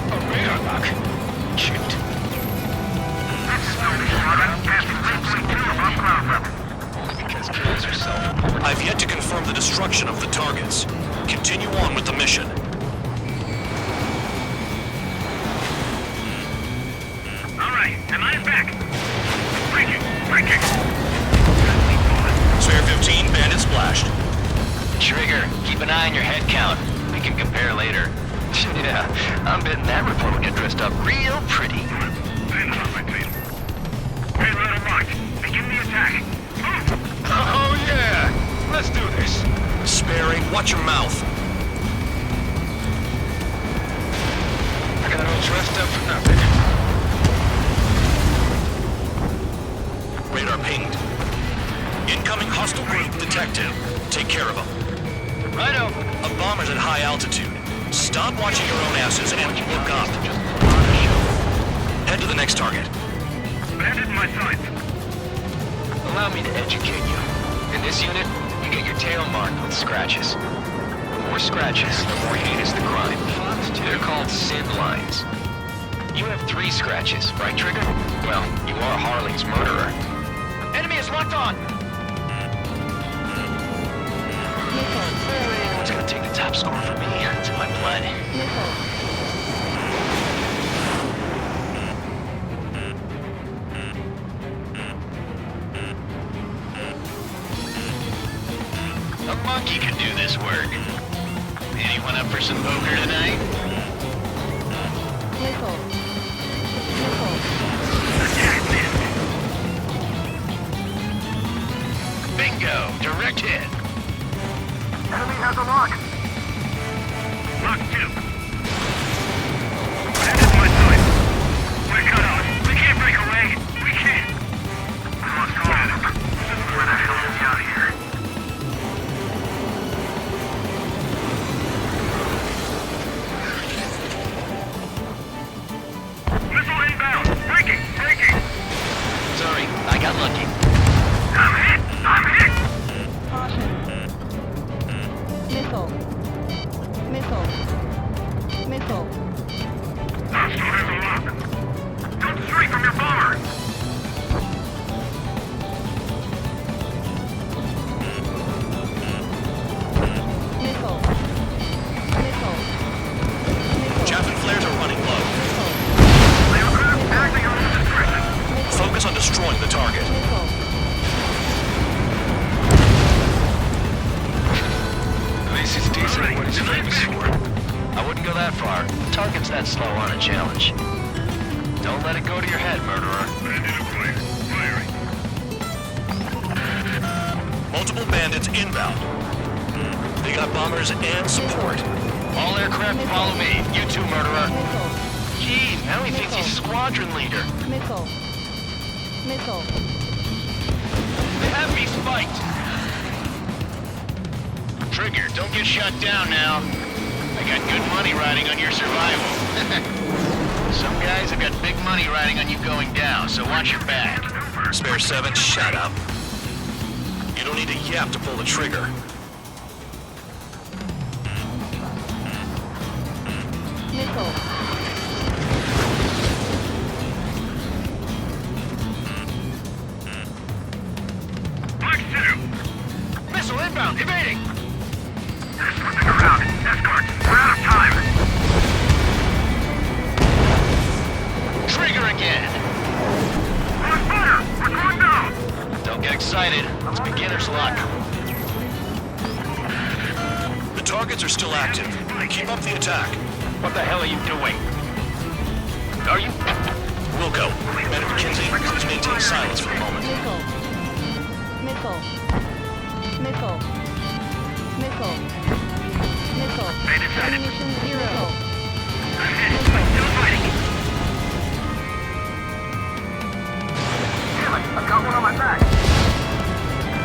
A radar lock. Shoot. This is Golden Squadron. Cast 3.2 above ground level. Only because kills are self-reported. I've yet to confirm the destruction of the targets. Continue on with the mission. All right, am I back? Breaking. Spare 15, bandit splashed. Trigger, keep an eye on your head count. We can compare later. Yeah, I'm betting that report will get dressed up real pretty. Payload unlocked. Begin the attack. Move! Oh yeah! Let's do this. Sparing, watch your mouth. I got all dressed up for nothing. Radar pinged. Incoming hostile group detected. Take care of them. Righto. A bomber's at high altitude. Stop watching your own asses and look up. Head to the next target. Bandit in my sights. Allow me to educate you. In this unit, you get your tail marked with scratches. The more scratches, the more heinous the crime. They're called SID lines. You have 3 scratches, right, Trigger? Well, you are Harley's murderer. Enemy is locked on! Anyone's gonna take the top score from me. It's in my blood. A monkey could do this work. Anyone up for some poker tonight? Bingo! Direct hit! Enemy has a lock. Lock 2. Bandit in my sights. We're cut off. We can't break away. We can't. We lost all of them. Where the hell is he out of here? Missile inbound. Breaking. Sorry, I got lucky. I'm hit. Caution. Missile. Hostile has a lock. Don't stray from your bomber. Chaff and flares are running low. Acting on his discretion. Focus on destroying the target. This is decent what he's famous for. I wouldn't go that far. Target's that slow on a challenge. Don't let it go to your head, murderer. Bandit acquired. Firing. Multiple bandits inbound. They got bombers and support. All aircraft follow me. You too, murderer. Jeez, now he thinks he's squadron leader. Missile. They have me spiked. Trigger, don't get shut down now. I got good money riding on your survival. Some guys have got big money riding on you going down, so watch your back. Spare 7, shut up. You don't need a yap to pull the trigger. Black 2. Missile inbound, evading! Switching around. Escort. We're out of time. Trigger again! We're on fire. We're going down. Don't get excited. It's beginner's luck. The targets are still active. Keep up the attack. What the hell are you doing? Are you... Wilco, Commander McKenzie, please maintain silence for a moment. Missile. Bandit sighted. Ammunition 0. I'm hit. Still fighting. Damn it, I've got one on my back.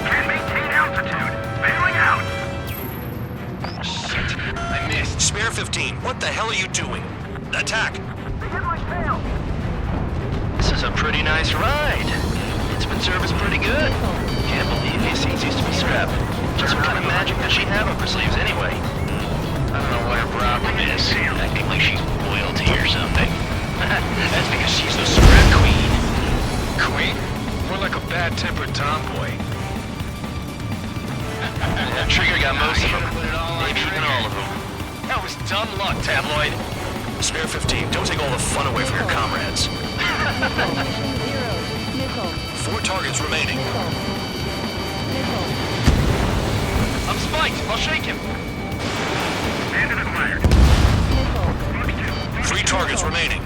Can't maintain altitude. Bailing out. Shit, I missed. Spare 15, what the hell are you doing? Attack! They hit my tail. This is a pretty nice ride. It's been serviced pretty good. Can't believe these things used to be scrapped. Just what kind of magic does she have up her sleeves anyway? I don't know what her problem is. Acting like she's royalty or something. That's because she's the scrap queen. Queen? More like a bad-tempered tomboy. That Trigger got most of them. Maybe even all of them. That was dumb luck, Tabloid. Spare 15, don't take all the fun away from your comrades. Missile. 4 targets remaining. I'm spiked. I'll shake him. Bandit acquired. 3 targets remaining.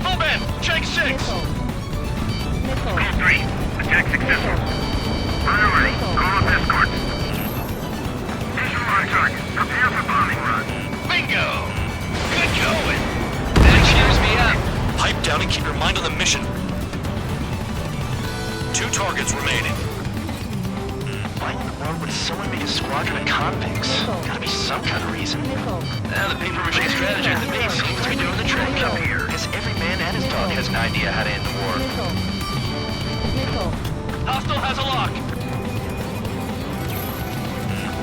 Move in. Shake 6. Call 3. Attack successful. Priority. Call up escort. Visual on target. Prepare for bombing run. Bingo. Good going. Then cheers Mind on the mission. 2 targets remaining. Why in the world would someone make a squadron of convicts? Gotta be some kind of reason. The paper-mache strategy at the base seems to be doing the trick. Up here, guess every man and his dog has an idea how to end the war. Hostile has a lock.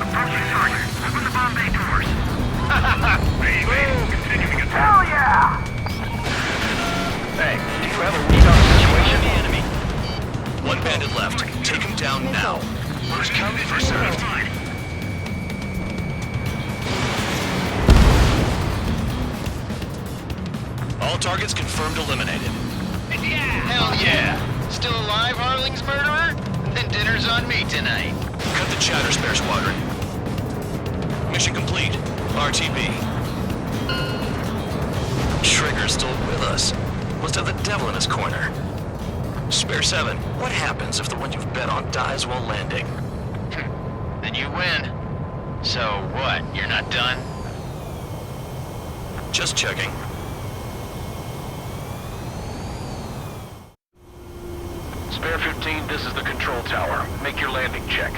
Approaching target. Open the bomb bay doors. Continuing attack. Hell yeah! Hey, do you have a read on the situation? The enemy. 1 bandit left. Take him down now. Who's coming for certified? All targets confirmed eliminated. Hell yeah! Still alive, Harling's murderer? Then dinner's on me tonight. Cut the chatter, Spare Squadron. Mission complete. RTB. Trigger's still with us. Must have the devil in his corner. Spare 7, what happens if the one you've bet on dies while landing? Then you win. So what, you're not done? Just checking. Spare 15, this is the control tower. Make your landing check.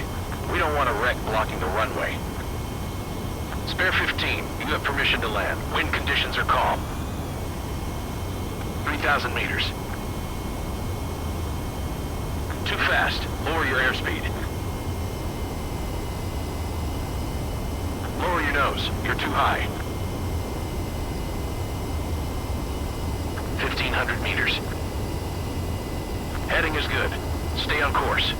We don't want a wreck blocking the runway. Spare 15, you have permission to land. Wind conditions are calm. 3,000 meters. Too fast. Lower your airspeed. Lower your nose. You're too high. 1,500 meters. Heading is good. Stay on course.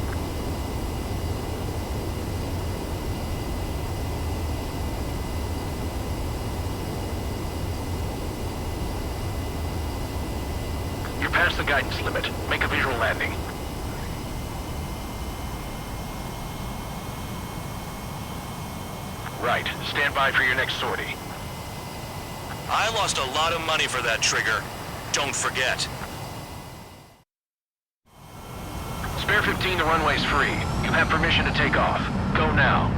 You're past the guidance limit. Make a visual landing. Right. Stand by for your next sortie. I lost a lot of money for that trigger. Don't forget. Spare 15, the runway's free. You have permission to take off. Go now.